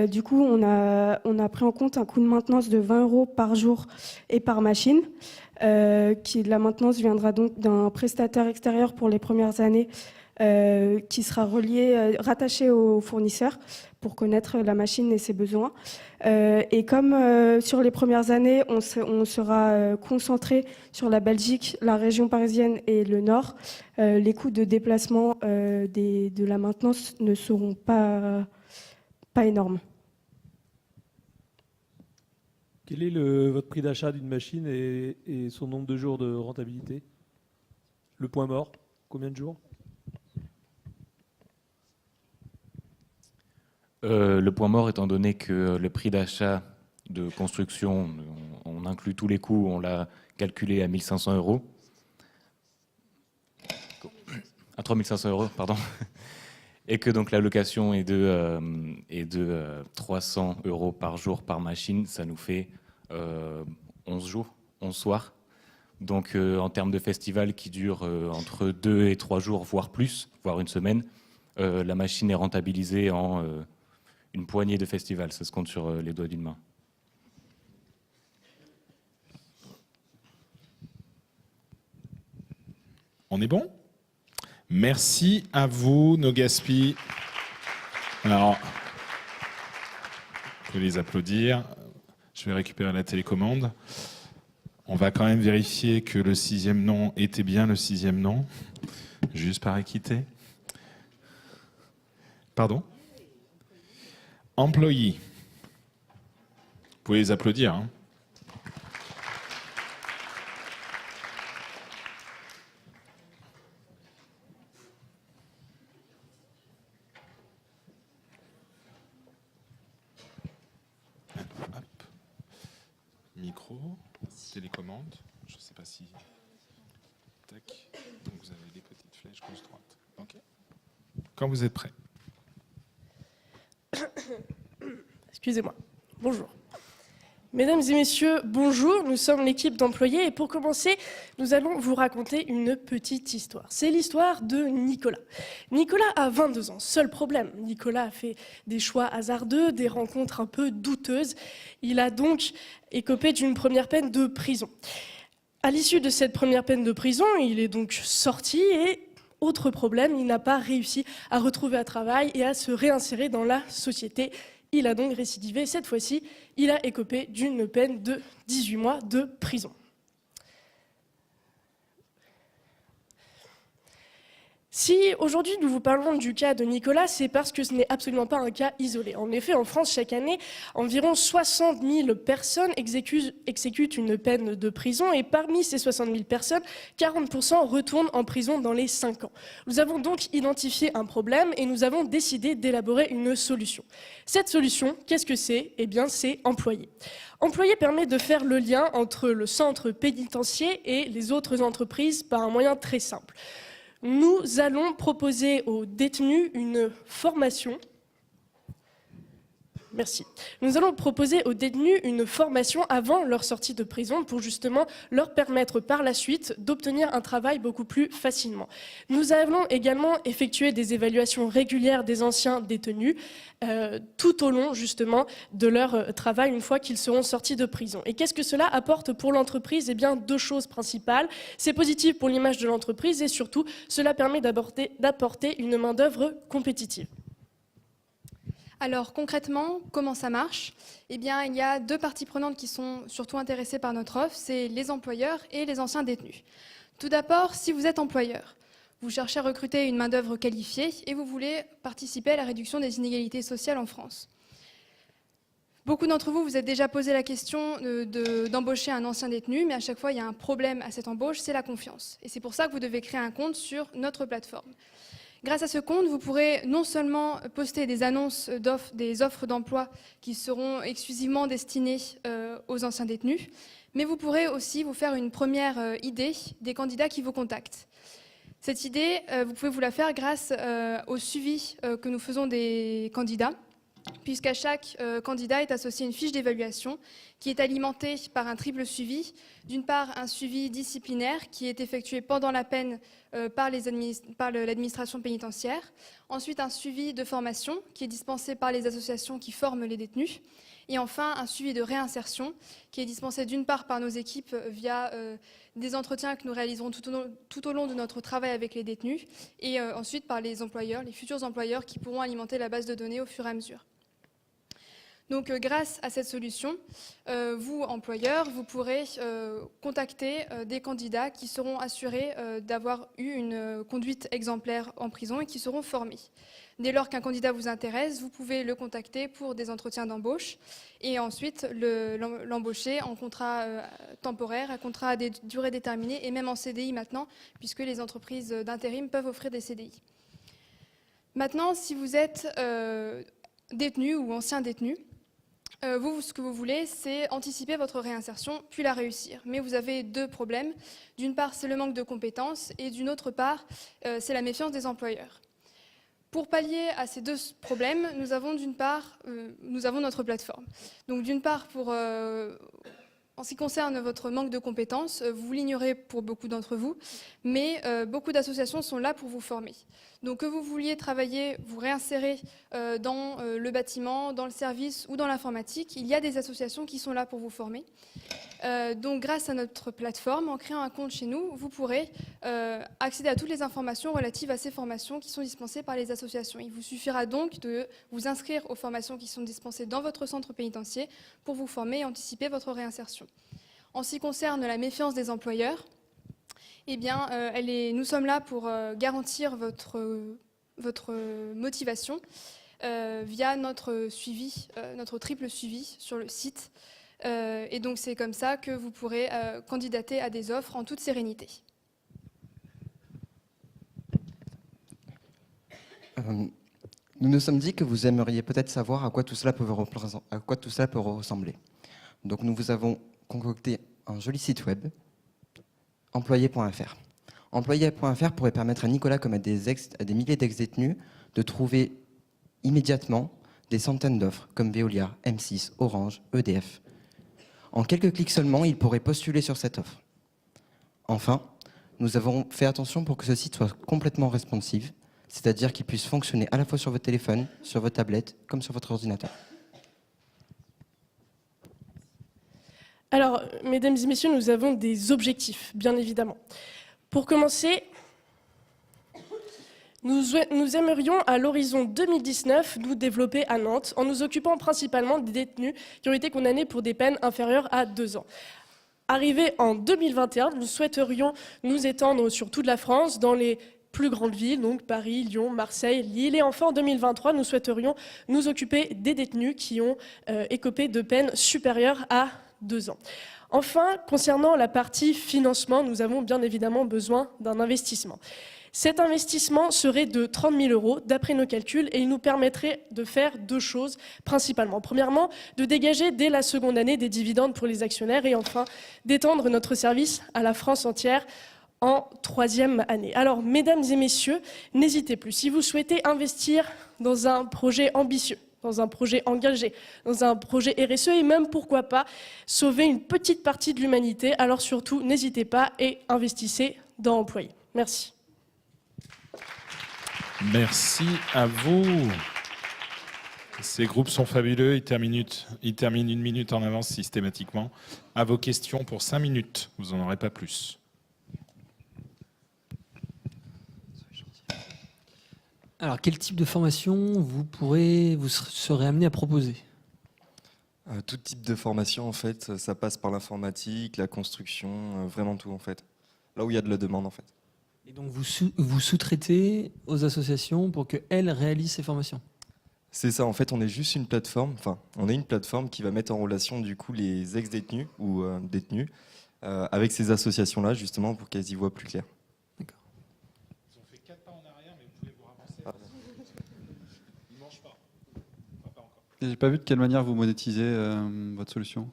Du coup, on a pris en compte un coût de maintenance de 20 € par jour et par machine. La maintenance viendra donc d'un prestataire extérieur pour les premières années qui sera rattaché au fournisseur pour connaître la machine et ses besoins. Et comme sur les premières années, on sera concentré sur la Belgique, la région parisienne et le Nord, les coûts de déplacement de la maintenance ne seront pas énormes. Quel est votre prix d'achat d'une machine et son nombre de jours de rentabilité? Le point mort, combien de jours? Le point mort étant donné que le prix d'achat de construction, on inclut tous les coûts, on l'a calculé à 1 500 €. À 3 500 €, pardon. Et que donc la location est de 300 € par jour par machine, ça nous fait 11 jours, 11 soirs. Donc en termes de festival qui dure entre 2 et 3 jours, voire plus, voire une semaine, la machine est rentabilisée en une poignée de festivals, ça se compte sur les doigts d'une main. On est bon? Merci à vous, No Gaspi. Alors, je vais les applaudir. Je vais récupérer la télécommande. On va quand même vérifier que le 6e nom était bien le 6e nom, juste par équité. Pardon? Employee. Vous pouvez les applaudir. Hein. Hop. Micro, télécommande. Je ne sais pas si... Tac. Donc vous avez des petites flèches gauche-droite. OK. Quand vous êtes prêts. Excusez-moi. Bonjour. Mesdames et messieurs, bonjour, nous sommes l'équipe d'employés et pour commencer, nous allons vous raconter une petite histoire. C'est l'histoire de Nicolas. Nicolas a 22 ans, seul problème, Nicolas a fait des choix hasardeux, des rencontres un peu douteuses. Il a donc écopé d'une première peine de prison. À l'issue de cette première peine de prison, il est donc sorti et, autre problème, il n'a pas réussi à retrouver un travail et à se réinsérer dans la société. Il a donc récidivé. Cette fois-ci, il a écopé d'une peine de 18 mois de prison. Si aujourd'hui nous vous parlons du cas de Nicolas, c'est parce que ce n'est absolument pas un cas isolé. En effet, en France, chaque année, environ 60 000 personnes exécutent une peine de prison et parmi ces 60 000 personnes, 40% retournent en prison dans les 5 ans. Nous avons donc identifié un problème et nous avons décidé d'élaborer une solution. Cette solution, qu'est-ce que c'est ? Eh bien, c'est Employé. Employé permet de faire le lien entre le centre pénitentiaire et les autres entreprises par un moyen très simple. Nous allons proposer aux détenus une formation. Merci. Nous allons proposer aux détenus une formation avant leur sortie de prison pour justement leur permettre par la suite d'obtenir un travail beaucoup plus facilement. Nous allons également effectuer des évaluations régulières des anciens détenus tout au long justement de leur travail une fois qu'ils seront sortis de prison. Et qu'est-ce que cela apporte pour l'entreprise ? Eh bien, 2 choses principales. C'est positif pour l'image de l'entreprise et surtout, cela permet d'apporter une main-d'œuvre compétitive. Alors concrètement, comment ça marche ? Eh bien, il y a 2 parties prenantes qui sont surtout intéressées par notre offre, c'est les employeurs et les anciens détenus. Tout d'abord, si vous êtes employeur, vous cherchez à recruter une main-d'œuvre qualifiée et vous voulez participer à la réduction des inégalités sociales en France. Beaucoup d'entre vous vous êtes déjà posé la question d'embaucher un ancien détenu, mais à chaque fois, il y a un problème à cette embauche, c'est la confiance. Et c'est pour ça que vous devez créer un compte sur notre plateforme. Grâce à ce compte, vous pourrez non seulement poster des annonces des offres d'emploi qui seront exclusivement destinées aux anciens détenus, mais vous pourrez aussi vous faire une première idée des candidats qui vous contactent. Cette idée, vous pouvez vous la faire grâce au suivi que nous faisons des candidats, puisqu'à chaque candidat est associée une fiche d'évaluation qui est alimentée par un triple suivi. D'une part, un suivi disciplinaire qui est effectué pendant la peine par l'administration pénitentiaire. Ensuite, un suivi de formation qui est dispensé par les associations qui forment les détenus. Et enfin, un suivi de réinsertion qui est dispensé d'une part par nos équipes via des entretiens que nous réaliserons tout au long de notre travail avec les détenus et ensuite par les employeurs, les futurs employeurs qui pourront alimenter la base de données au fur et à mesure. Donc grâce à cette solution, vous, employeurs, vous pourrez contacter des candidats qui seront assurés d'avoir eu une conduite exemplaire en prison et qui seront formés. Dès lors qu'un candidat vous intéresse, vous pouvez le contacter pour des entretiens d'embauche et ensuite l'embaucher en contrat temporaire, un contrat à durée déterminée et même en CDI maintenant, puisque les entreprises d'intérim peuvent offrir des CDI. Maintenant, si vous êtes détenu ou ancien détenu, vous, ce que vous voulez, c'est anticiper votre réinsertion, puis la réussir. Mais vous avez 2 problèmes. D'une part, c'est le manque de compétences, et d'une autre part, c'est la méfiance des employeurs. Pour pallier à ces 2 problèmes, nous avons d'une part, notre plateforme. Donc d'une part, en ce qui concerne votre manque de compétences, vous l'ignorez pour beaucoup d'entre vous, mais beaucoup d'associations sont là pour vous former. Donc que vous vouliez travailler, vous réinsérer dans le bâtiment, dans le service ou dans l'informatique, il y a des associations qui sont là pour vous former. Donc grâce à notre plateforme, en créant un compte chez nous, vous pourrez accéder à toutes les informations relatives à ces formations qui sont dispensées par les associations. Il vous suffira donc de vous inscrire aux formations qui sont dispensées dans votre centre pénitentiaire pour vous former et anticiper votre réinsertion. En ce qui concerne la méfiance des employeurs, eh bien, nous sommes là pour garantir votre motivation via notre suivi, notre triple suivi sur le site. Et donc c'est comme ça que vous pourrez candidater à des offres en toute sérénité. Nous nous sommes dit que vous aimeriez peut-être savoir à quoi tout cela peut ressembler. Donc nous vous avons concocté un joli site web, employé.fr. Employé.fr pourrait permettre à Nicolas, comme à des milliers d'ex-détenus, de trouver immédiatement des centaines d'offres comme Veolia, M6, Orange, EDF. En quelques clics seulement, ils pourraient postuler sur cette offre. Enfin, nous avons fait attention pour que ce site soit complètement responsive, c'est-à-dire qu'il puisse fonctionner à la fois sur votre téléphone, sur votre tablette, comme sur votre ordinateur. Alors, mesdames et messieurs, nous avons des objectifs, bien évidemment. Pour commencer, nous aimerions, à l'horizon 2019, nous développer à Nantes, en nous occupant principalement des détenus qui ont été condamnés pour des peines inférieures à 2 ans. Arrivé en 2021, nous souhaiterions nous étendre sur toute la France, dans les plus grandes villes, donc Paris, Lyon, Marseille, Lille. Et enfin, en 2023, nous souhaiterions nous occuper des détenus qui ont écopé de peines supérieures à 2 ans. Enfin, concernant la partie financement, nous avons bien évidemment besoin d'un investissement. Cet investissement serait de 30 000 € d'après nos calculs et il nous permettrait de faire 2 choses principalement. Premièrement, de dégager dès la seconde année des dividendes pour les actionnaires et enfin d'étendre notre service à la France entière en 3e année. Alors, mesdames et messieurs, n'hésitez plus. Si vous souhaitez investir dans un projet ambitieux, dans un projet engagé, dans un projet RSE et même, pourquoi pas, sauver une petite partie de l'humanité, alors surtout, n'hésitez pas et investissez dans Employé. Merci. Merci à vous. Ces groupes sont fabuleux, ils terminent 1 minute en avance systématiquement. À vos questions pour 5 minutes, vous n'en aurez pas plus. Alors, quel type de formation vous serez amené à proposer? Tout type de formation, en fait, ça passe par l'informatique, la construction, vraiment tout, en fait. Là où il y a de la demande, en fait. Et donc, vous sous-traitez aux associations pour qu'elles réalisent ces formations? C'est ça, en fait, on est juste une plateforme, on est une plateforme qui va mettre en relation, du coup, les ex-détenus ou détenus avec ces associations-là, justement, pour qu'elles y voient plus clair. Ils ont fait 4 pas en arrière, mais vous pouvez vous ravancer. Ils ne mangent pas. Enfin, pas encore. J'ai pas vu de quelle manière vous monétisez votre solution.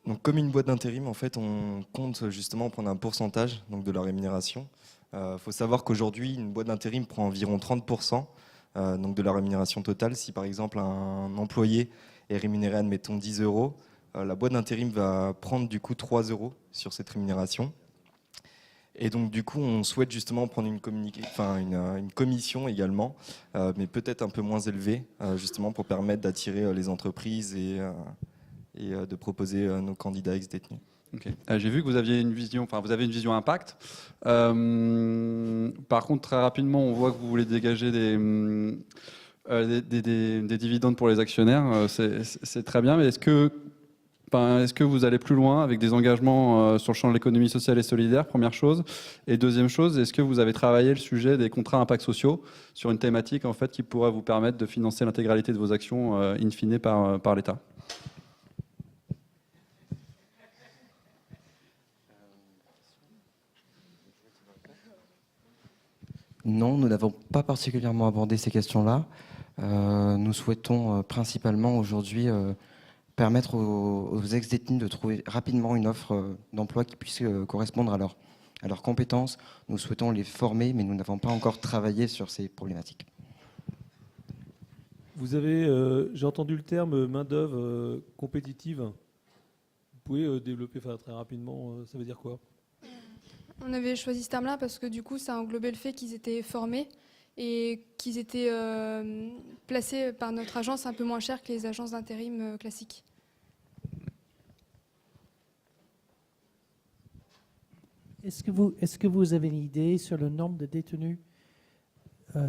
Donc, comme une boîte d'intérim, en fait, on compte justement prendre un pourcentage donc, de la rémunération. Faut savoir qu'aujourd'hui, une boîte d'intérim prend environ 30% donc de la rémunération totale. Si par exemple un employé est rémunéré, admettons 10 €, la boîte d'intérim va prendre du coup 3 € sur cette rémunération. Et donc du coup, on souhaite justement prendre une commission également, mais peut-être un peu moins élevée, justement pour permettre d'attirer les entreprises et de proposer nos candidats ex-détenus. Okay. J'ai vu que vous aviez une vision, vous avez une vision impact. Par contre, très rapidement, on voit que vous voulez dégager des dividendes pour les actionnaires. C'est très bien, mais est-ce que vous allez plus loin avec des engagements sur le champ de l'économie sociale et solidaire, première chose. Et deuxième chose, est-ce que vous avez travaillé le sujet des contrats impact sociaux sur une thématique en fait, qui pourrait vous permettre de financer l'intégralité de vos actions in fine par l'État? Non, nous n'avons pas particulièrement abordé ces questions-là. Nous souhaitons principalement aujourd'hui permettre aux ex-détenus de trouver rapidement une offre d'emploi qui puisse correspondre à leurs compétences. Nous souhaitons les former, mais nous n'avons pas encore travaillé sur ces problématiques. Vous avez, j'ai entendu le terme main-d'œuvre compétitive. Vous pouvez développer très rapidement, ça veut dire quoi? On avait choisi ce terme-là parce que du coup, ça englobait le fait qu'ils étaient formés et qu'ils étaient placés par notre agence un peu moins cher que les agences d'intérim classiques. Est-ce que vous avez une idée sur le nombre de détenus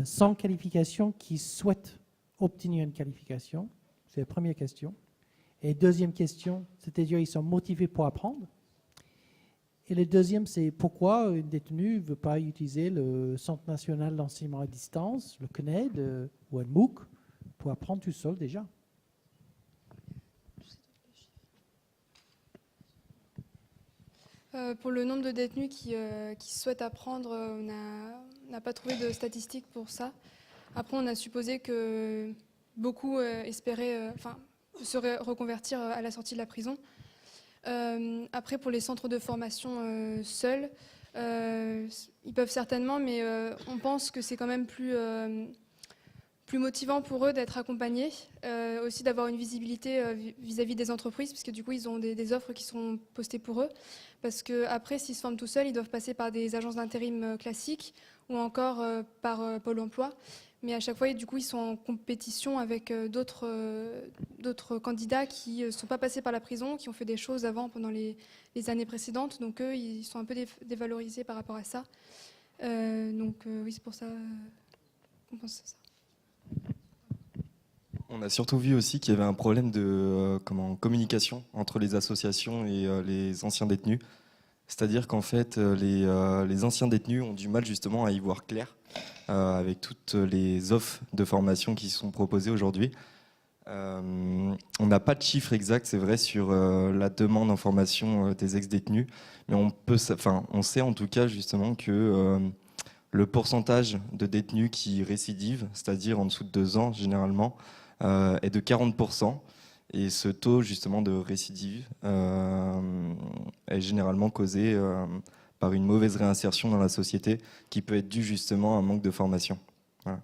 sans qualification qui souhaitent obtenir une qualification? C'est la première question. Et deuxième question, c'est-à-dire ils sont motivés pour apprendre. Et le deuxième, c'est pourquoi un détenu ne veut pas utiliser le Centre national d'enseignement à distance, le CNED ou un MOOC, pour apprendre tout seul déjà. Pour le nombre de détenus qui souhaitent apprendre, on n'a pas trouvé de statistiques pour ça. Après, on a supposé que beaucoup espéraient se reconvertir à la sortie de la prison. Après, pour les centres de formation seuls, ils peuvent certainement, mais on pense que c'est quand même plus plus motivant pour eux d'être accompagnés, aussi d'avoir une visibilité vis-à-vis des entreprises, parce que du coup, ils ont des offres qui sont postées pour eux. Parce qu'après, s'ils se forment tout seuls, ils doivent passer par des agences d'intérim classiques ou encore par Pôle emploi. Mais à chaque fois, du coup, ils sont en compétition avec d'autres candidats qui ne sont pas passés par la prison, qui ont fait des choses avant, pendant les années précédentes. Donc eux, ils sont un peu dévalorisés par rapport à ça. Oui, c'est pour ça qu'on pense ça. On a surtout vu aussi qu'il y avait un problème de communication entre les associations et les anciens détenus. C'est-à-dire qu'en fait, les anciens détenus ont du mal justement à y voir clair avec toutes les offres de formation qui sont proposées aujourd'hui. On n'a pas de chiffre exact, c'est vrai, sur la demande en formation des ex-détenus, mais on sait en tout cas justement que le pourcentage de détenus qui récidivent, c'est-à-dire en dessous de 2 ans généralement, est de 40%. Et ce taux justement de récidive est généralement causé par une mauvaise réinsertion dans la société qui peut être due justement à un manque de formation. Voilà.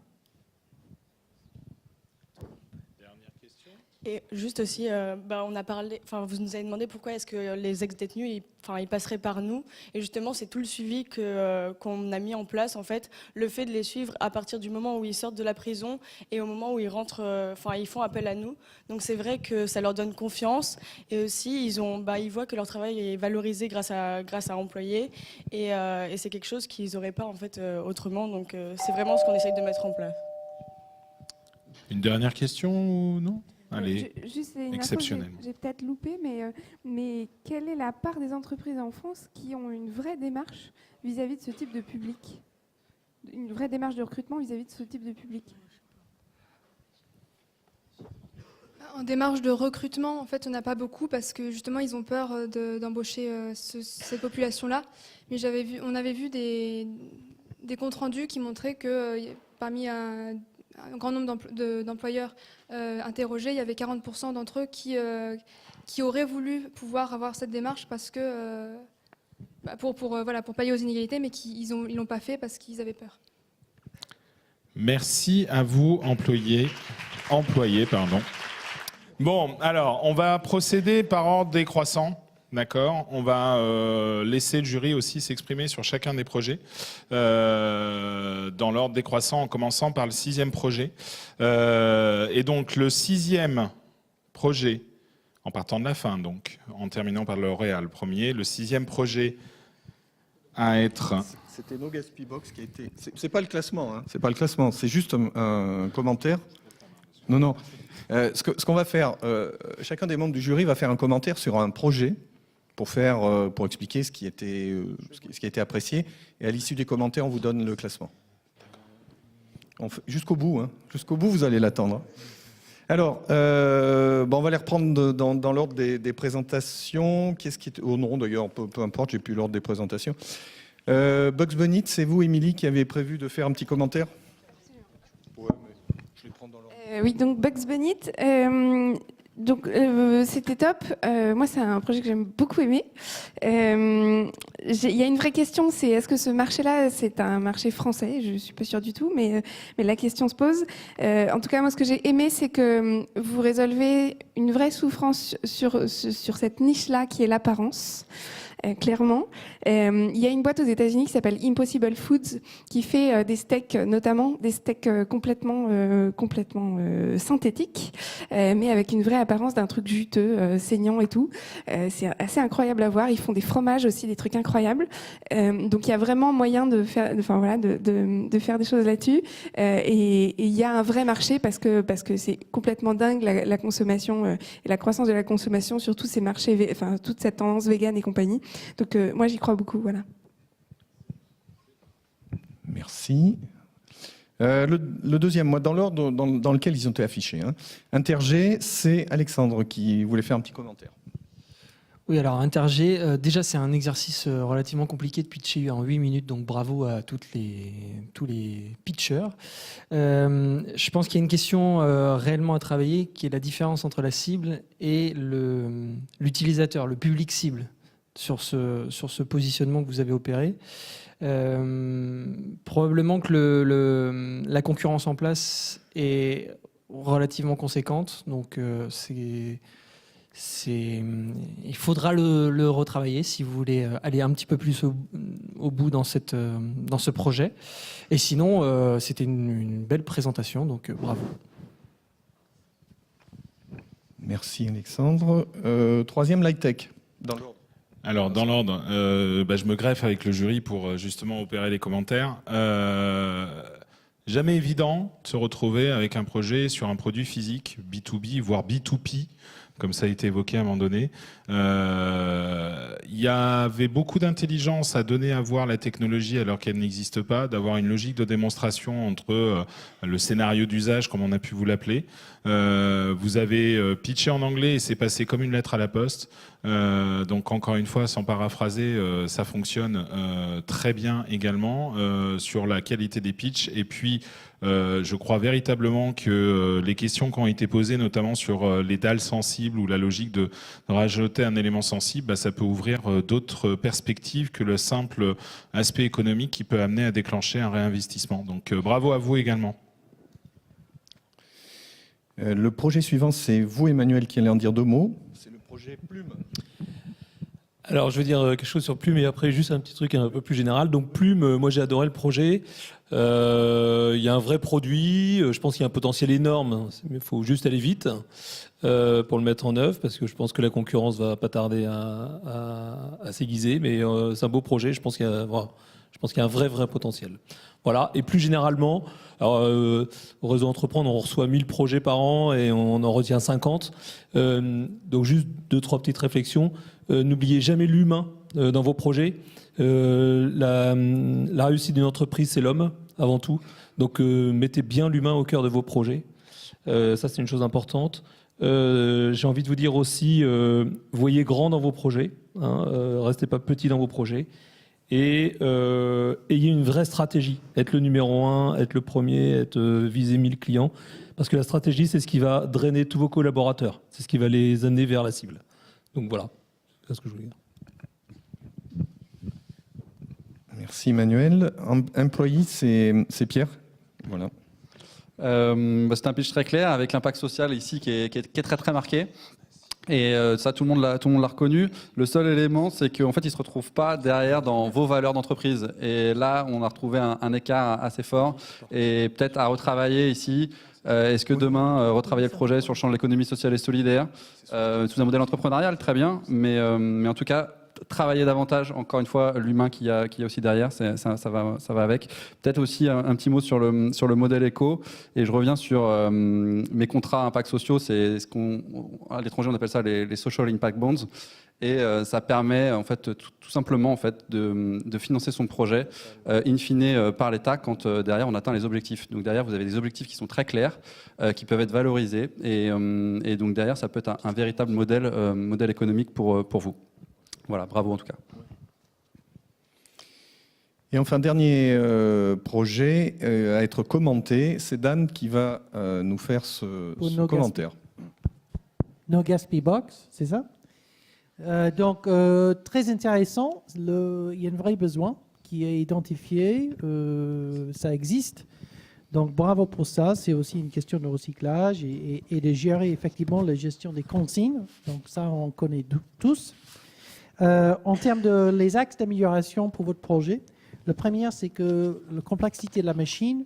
Et juste aussi, on a parlé, vous nous avez demandé pourquoi est-ce que les ex-détenus ils passeraient par nous. Et justement, c'est tout le suivi qu'on a mis en place, en fait, le fait de les suivre à partir du moment où ils sortent de la prison et au moment où ils rentrent, ils font appel à nous. Donc c'est vrai que ça leur donne confiance et aussi ils voient que leur travail est valorisé grâce à employés et c'est quelque chose qu'ils n'auraient pas en fait autrement. Donc c'est vraiment ce qu'on essaye de mettre en place. Une dernière question ou non? Allez, Juste une exceptionnellement. J'ai peut-être loupé, mais quelle est la part des entreprises en France qui ont une vraie démarche vis-à-vis de ce type de public? Une vraie démarche de recrutement vis-à-vis de ce type de public? En démarche de recrutement, en fait, on n'a pas beaucoup parce que justement, ils ont peur d'embaucher cette population-là. Mais on avait vu des comptes rendus qui montraient que parmi un grand nombre d'employeurs interrogés, il y avait 40% d'entre eux qui auraient voulu pouvoir avoir cette démarche parce que pour pallier aux inégalités, mais ils l'ont pas fait parce qu'ils avaient peur. Merci à vous, employés. Bon, alors, on va procéder par ordre décroissant. D'accord. On va laisser le jury aussi s'exprimer sur chacun des projets dans l'ordre décroissant en commençant par le 6e projet. Et donc le 6e projet, en partant de la fin donc, en terminant par le lauréat, le premier, le 6e projet à être... C'était No Gaspi Box qui a été... C'est pas le classement, hein. C'est pas le classement, c'est juste un commentaire. Non. Ce qu'on va faire, chacun des membres du jury va faire un commentaire sur un projet pour expliquer ce qui a été apprécié. Et à l'issue des commentaires, on vous donne le classement. Jusqu'au bout, hein. Jusqu'au bout, vous allez l'attendre. Alors, on va les reprendre dans l'ordre des présentations. Qu'est-ce qui est... Oh non, d'ailleurs, peu importe, j'ai plus l'ordre des présentations. Bugs Bunny, c'est vous, Émilie, qui avez prévu de faire un petit commentaire? Ouais, mais je les prends dans l'ordre. Oui, donc Bugs Bunny. C'était top. Moi, c'est un projet que j'aime beaucoup aimer. Il y a une vraie question, c'est est-ce que ce marché-là, c'est un marché français? Je suis pas sûre du tout, mais la question se pose. En tout cas, moi, ce que j'ai aimé, c'est que vous résolvez une vraie souffrance sur cette niche-là qui est l'apparence. Clairement. Il y a une boîte aux États-Unis qui s'appelle Impossible Foods qui fait des steaks, notamment des steaks complètement synthétiques, mais avec une vraie apparence d'un truc juteux, saignant et tout. C'est assez incroyable à voir. Ils font des fromages aussi, des trucs incroyables. Donc il y a vraiment moyen de faire des choses là-dessus. Et il y a un vrai marché parce que c'est complètement dingue la consommation et la croissance de la consommation sur tous ces marchés, toute cette tendance végane et compagnie. Donc moi j'y crois beaucoup, voilà. Merci. Le deuxième, moi, dans l'ordre dans lequel ils ont été affichés. Hein. Interg, c'est Alexandre qui voulait faire un petit commentaire. Oui, alors Interg, déjà c'est un exercice relativement compliqué de pitcher en 8 minutes, donc bravo à tous les pitchers. Je pense qu'il y a une question réellement à travailler, qui est la différence entre la cible et l'utilisateur, le public cible. Sur ce positionnement que vous avez opéré. Probablement que la concurrence en place est relativement conséquente, donc il faudra le retravailler si vous voulez aller un petit peu plus au bout dans ce projet. Et sinon, c'était une belle présentation, donc bravo. Merci Alexandre. Troisième, Lightech. Alors, dans l'ordre, je me greffe avec le jury pour justement opérer les commentaires. Jamais évident de se retrouver avec un projet sur un produit physique, B2B, voire B2P, comme ça a été évoqué à un moment donné. Il y avait beaucoup d'intelligence à donner à voir la technologie alors qu'elle n'existe pas, d'avoir une logique de démonstration entre le scénario d'usage, comme on a pu vous l'appeler. Vous avez pitché en anglais et c'est passé comme une lettre à la poste. Donc encore une fois, sans paraphraser, ça fonctionne très bien également sur la qualité des pitchs. Et puis, je crois véritablement que les questions qui ont été posées, notamment sur les dalles sensibles ou la logique de rajouter un élément sensible, ça peut ouvrir d'autres perspectives que le simple aspect économique qui peut amener à déclencher un réinvestissement. Donc bravo à vous également. Le projet suivant, c'est vous, Emmanuel, qui allez en dire deux mots. C'est le projet Plume. Alors, je vais dire quelque chose sur Plume et après, juste un petit truc un peu plus général. Donc, Plume, moi, j'ai adoré le projet. Il y a un vrai produit. Je pense qu'il y a un potentiel énorme. Mais il faut juste aller vite pour le mettre en œuvre parce que je pense que la concurrence va pas tarder à s'aiguiser. Mais c'est un beau projet. Je pense qu'il y a un vrai potentiel. Voilà. Et plus généralement, alors, au réseau Entreprendre, on reçoit 1000 projets par an et on en retient 50. Donc juste 2-3 petites réflexions. N'oubliez jamais l'humain dans vos projets. La réussite d'une entreprise, c'est l'homme avant tout. Donc mettez bien l'humain au cœur de vos projets. Ça, c'est une chose importante. J'ai envie de vous dire aussi, voyez grand dans vos projets. Restez pas petit dans vos projets. Et ayez une vraie stratégie. Être le numéro 1, être le premier, viser 1000 clients. Parce que la stratégie, c'est ce qui va drainer tous vos collaborateurs. C'est ce qui va les amener vers la cible. Donc voilà, c'est ce que je voulais dire. Merci Emmanuel. Employee, c'est Pierre. Voilà. C'est un pitch très clair avec l'impact social ici qui est très marqué. Et ça, tout le monde l'a reconnu. Le seul élément, c'est qu'en fait, il ne se retrouve pas derrière dans vos valeurs d'entreprise. Et là, on a retrouvé un écart assez fort. Et peut-être à retravailler ici. Est-ce que demain, retravailler le projet sur le champ de l'économie sociale et solidaire, sous un modèle entrepreneurial, très bien. Mais en tout cas, travailler davantage, encore une fois, l'humain qu'il y a aussi derrière, ça va avec. Peut-être aussi un petit mot sur le modèle éco. Et je reviens sur mes contrats impact sociaux. C'est à l'étranger, on appelle ça les social impact bonds. Et ça permet en fait tout simplement en fait de financer son projet in fine par l'État quand derrière on atteint les objectifs. Donc derrière vous avez des objectifs qui sont très clairs, qui peuvent être valorisés et donc derrière ça peut être un véritable modèle économique pour vous. Voilà, bravo en tout cas. Et enfin, dernier projet à être commenté, c'est Dan qui va nous faire ce commentaire. No Gaspi Box, c'est ça? Donc, très intéressant. Il y a un vrai besoin qui est identifié. Ça existe. Donc, bravo pour ça. C'est aussi une question de recyclage et de gérer effectivement la gestion des consignes. Donc, ça, on connaît tous. En termes de les axes d'amélioration pour votre projet, le premier, c'est que la complexité de la machine,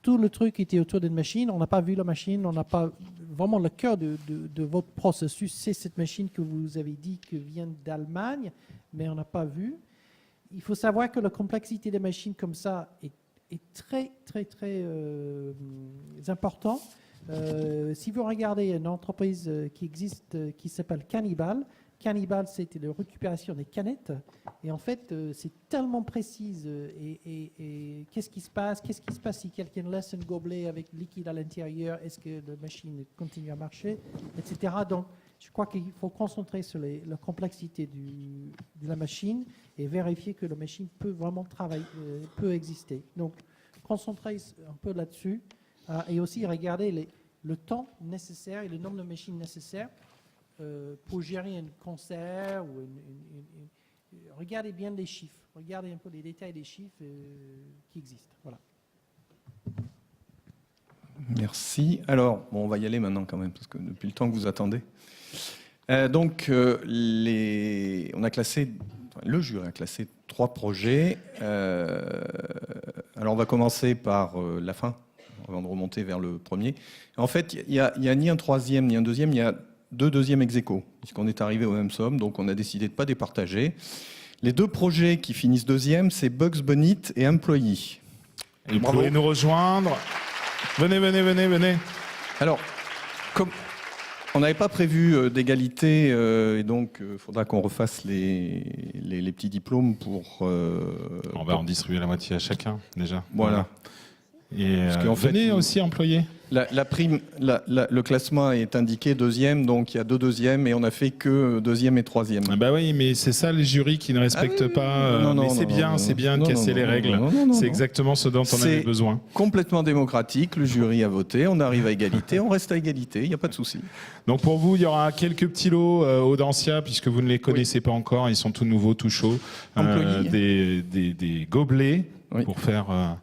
tout le truc était autour d'une machine, on n'a pas vu la machine, on n'a pas vraiment le cœur de votre processus, c'est cette machine que vous avez dit que vient d'Allemagne, mais on n'a pas vu. Il faut savoir que la complexité des machines comme ça est très important. Si vous regardez une entreprise qui existe, qui s'appelle Cannibal, c'était la récupération des canettes. Et en fait, c'est tellement précise. Et qu'est-ce qui se passe si quelqu'un laisse un gobelet avec liquide à l'intérieur? Est-ce que la machine continue à marcher, etc. Donc, je crois qu'il faut concentrer sur la complexité de la machine et vérifier que la machine peut vraiment travailler, peut exister. Donc, concentrez un peu là-dessus et aussi regarder le temps nécessaire et le nombre de machines nécessaires pour gérer un concert ou regardez bien les chiffres, regardez un peu les détails des chiffres qui existent. Voilà. Merci. Alors, bon, on va y aller maintenant quand même, parce que depuis le temps que vous attendez. Le jury a classé 3 projets. Alors, on va commencer par la fin, avant de remonter vers le premier. En fait, il n'y a ni un troisième ni un deuxième, il y a 2 deuxièmes ex aequo, puisqu'on est arrivé aux mêmes sommes, donc on a décidé de ne pas départager. Les 2 projets qui finissent deuxième, c'est Bugs Bunny et Employee. Vous pouvez nous rejoindre. Venez. Alors, comme on n'avait pas prévu d'égalité, et donc il faudra qu'on refasse les petits diplômes pour... On va en distribuer la moitié à chacun, déjà. Voilà. Et venez aussi, employés. La prime, le classement est indiqué deuxième, donc il y a 2 deuxièmes, et on n'a fait que deuxième et troisième. Ah bah oui, mais c'est ça les jurys qui ne respectent pas. Mais c'est bien de casser les règles. C'est exactement ce dont on avait besoin. C'est complètement démocratique, le jury a voté, on arrive à égalité, on reste à égalité, il n'y a pas de souci. Donc pour vous, il y aura quelques petits lots Audencia, puisque vous ne les connaissez pas encore, ils sont tout nouveaux, tout chauds. Des gobelets pour faire...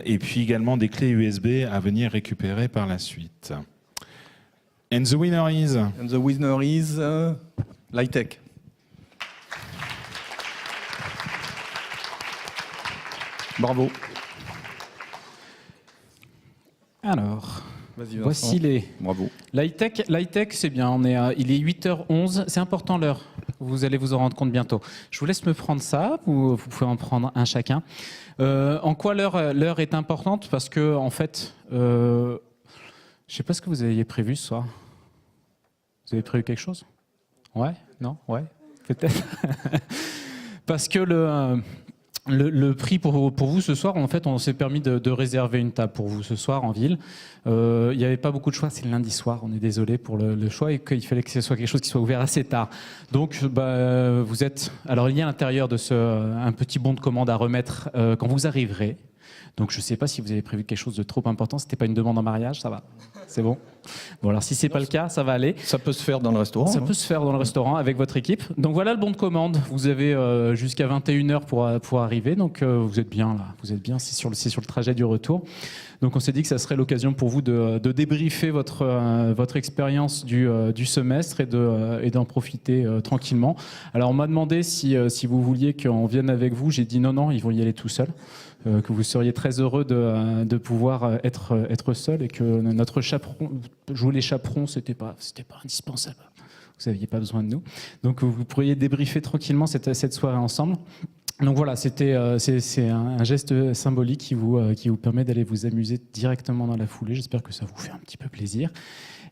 et puis également des clés USB à venir récupérer par la suite. And the winner is... And the winner is Lightech. Bravo. Alors, Vas-y, voici les... Bravo. Lightech, c'est bien, il est 8h11, c'est important l'heure, vous allez vous en rendre compte bientôt. Je vous laisse me prendre ça, vous pouvez en prendre un chacun. En quoi l'heure est importante? Parce que, en fait, je ne sais pas ce que vous aviez prévu ce soir. Vous avez prévu quelque chose? Ouais? Non? Ouais? Peut-être. Parce que le prix pour vous ce soir, en fait, on s'est permis de réserver une table pour vous ce soir en ville. Il n'y avait pas beaucoup de choix, c'est le lundi soir, on est désolé pour le choix, et qu'il fallait que ce soit quelque chose qui soit ouvert assez tard. Donc, vous êtes... Alors, il y a à l'intérieur de un petit bon de commande à remettre quand vous arriverez. Donc, je ne sais pas si vous avez prévu quelque chose de trop important. C'était pas une demande en mariage, ça va? C'est bon? Bon, alors si c'est pas le cas, ça va aller. Ça peut se faire dans le restaurant. Ça peut se faire dans le restaurant avec votre équipe. Donc voilà le bon de commande. Vous avez jusqu'à 21h pour arriver. Donc vous êtes bien là. Vous êtes bien. C'est sur le trajet du retour. Donc on s'est dit que ça serait l'occasion pour vous de débriefer votre expérience du semestre et d'en profiter tranquillement. Alors on m'a demandé si vous vouliez qu'on vienne avec vous. J'ai dit non, ils vont y aller tout seuls. Que vous seriez très heureux de pouvoir être seul et que notre chaperon, jouer les chaperons, c'était pas indispensable. Vous n'aviez pas besoin de nous. Donc vous pourriez débriefer tranquillement cette soirée ensemble. Donc voilà, c'est un geste symbolique qui vous permet d'aller vous amuser directement dans la foulée. J'espère que ça vous fait un petit peu plaisir.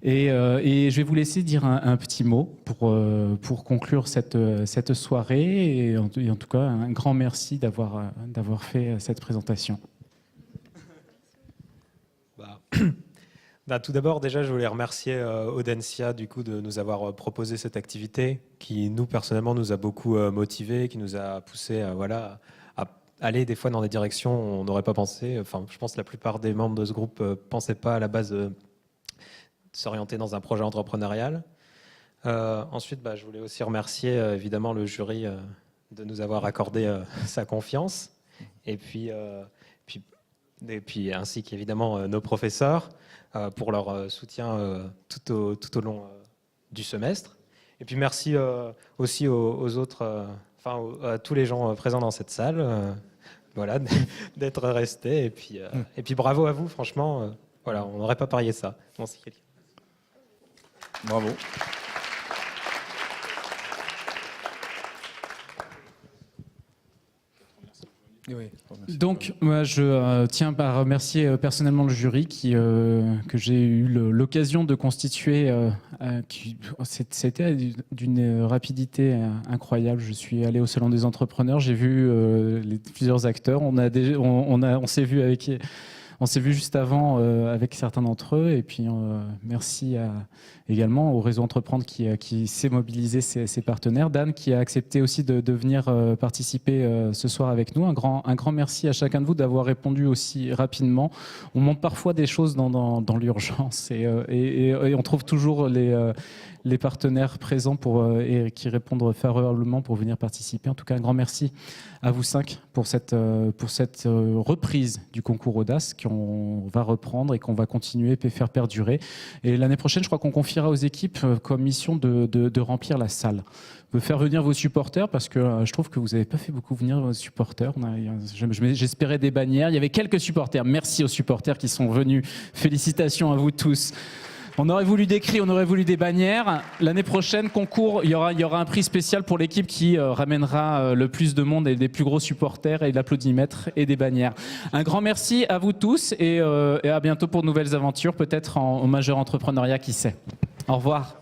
Et je vais vous laisser dire un petit mot pour conclure cette soirée. Et en tout cas, un grand merci d'avoir fait cette présentation. Tout d'abord, déjà, je voulais remercier Audencia du coup, de nous avoir proposé cette activité qui, nous, personnellement, nous a beaucoup motivés, qui nous a poussé à aller des fois dans des directions où on n'aurait pas pensé. Enfin, je pense que la plupart des membres de ce groupe ne pensaient pas à la base s'orienter dans un projet entrepreneurial. Ensuite, je voulais aussi remercier évidemment le jury de nous avoir accordé sa confiance, et puis ainsi qu'évidemment nos professeurs pour leur soutien tout au long du semestre. Et puis merci aussi aux autres, à tous les gens présents dans cette salle, voilà, d'être restés. Et puis bravo à vous, franchement, voilà, on n'aurait pas parié ça. Merci. Bravo. Donc, moi, je tiens à remercier personnellement le jury que j'ai eu l'occasion de constituer. C'était d'une rapidité incroyable. Je suis allé au Salon des entrepreneurs, j'ai vu plusieurs acteurs. On s'est vu avec... On s'est vu juste avant avec certains d'entre eux, et puis merci également au réseau Entreprendre qui s'est mobilisé ses partenaires. Dan qui a accepté aussi de venir participer ce soir avec nous. Un grand merci à chacun de vous d'avoir répondu aussi rapidement. On monte parfois des choses dans l'urgence et on trouve toujours les les partenaires présents et qui répondent favorablement pour venir participer. En tout cas, un grand merci à vous 5 pour cette reprise du concours Audace qu'on va reprendre et qu'on va continuer et faire perdurer. Et l'année prochaine, je crois qu'on confiera aux équipes comme mission de remplir la salle. De faire venir vos supporters, parce que je trouve que vous n'avez pas fait beaucoup venir vos supporters. J'espérais des bannières. Il y avait quelques supporters. Merci aux supporters qui sont venus. Félicitations à vous tous. On aurait voulu des cris, on aurait voulu des bannières. L'année prochaine, concours, il y aura un prix spécial pour l'équipe qui ramènera le plus de monde et des plus gros supporters et de l'applaudimètre et des bannières. Un grand merci à vous tous et à bientôt pour de nouvelles aventures, peut-être au majeur entrepreneuriat, qui sait. Au revoir.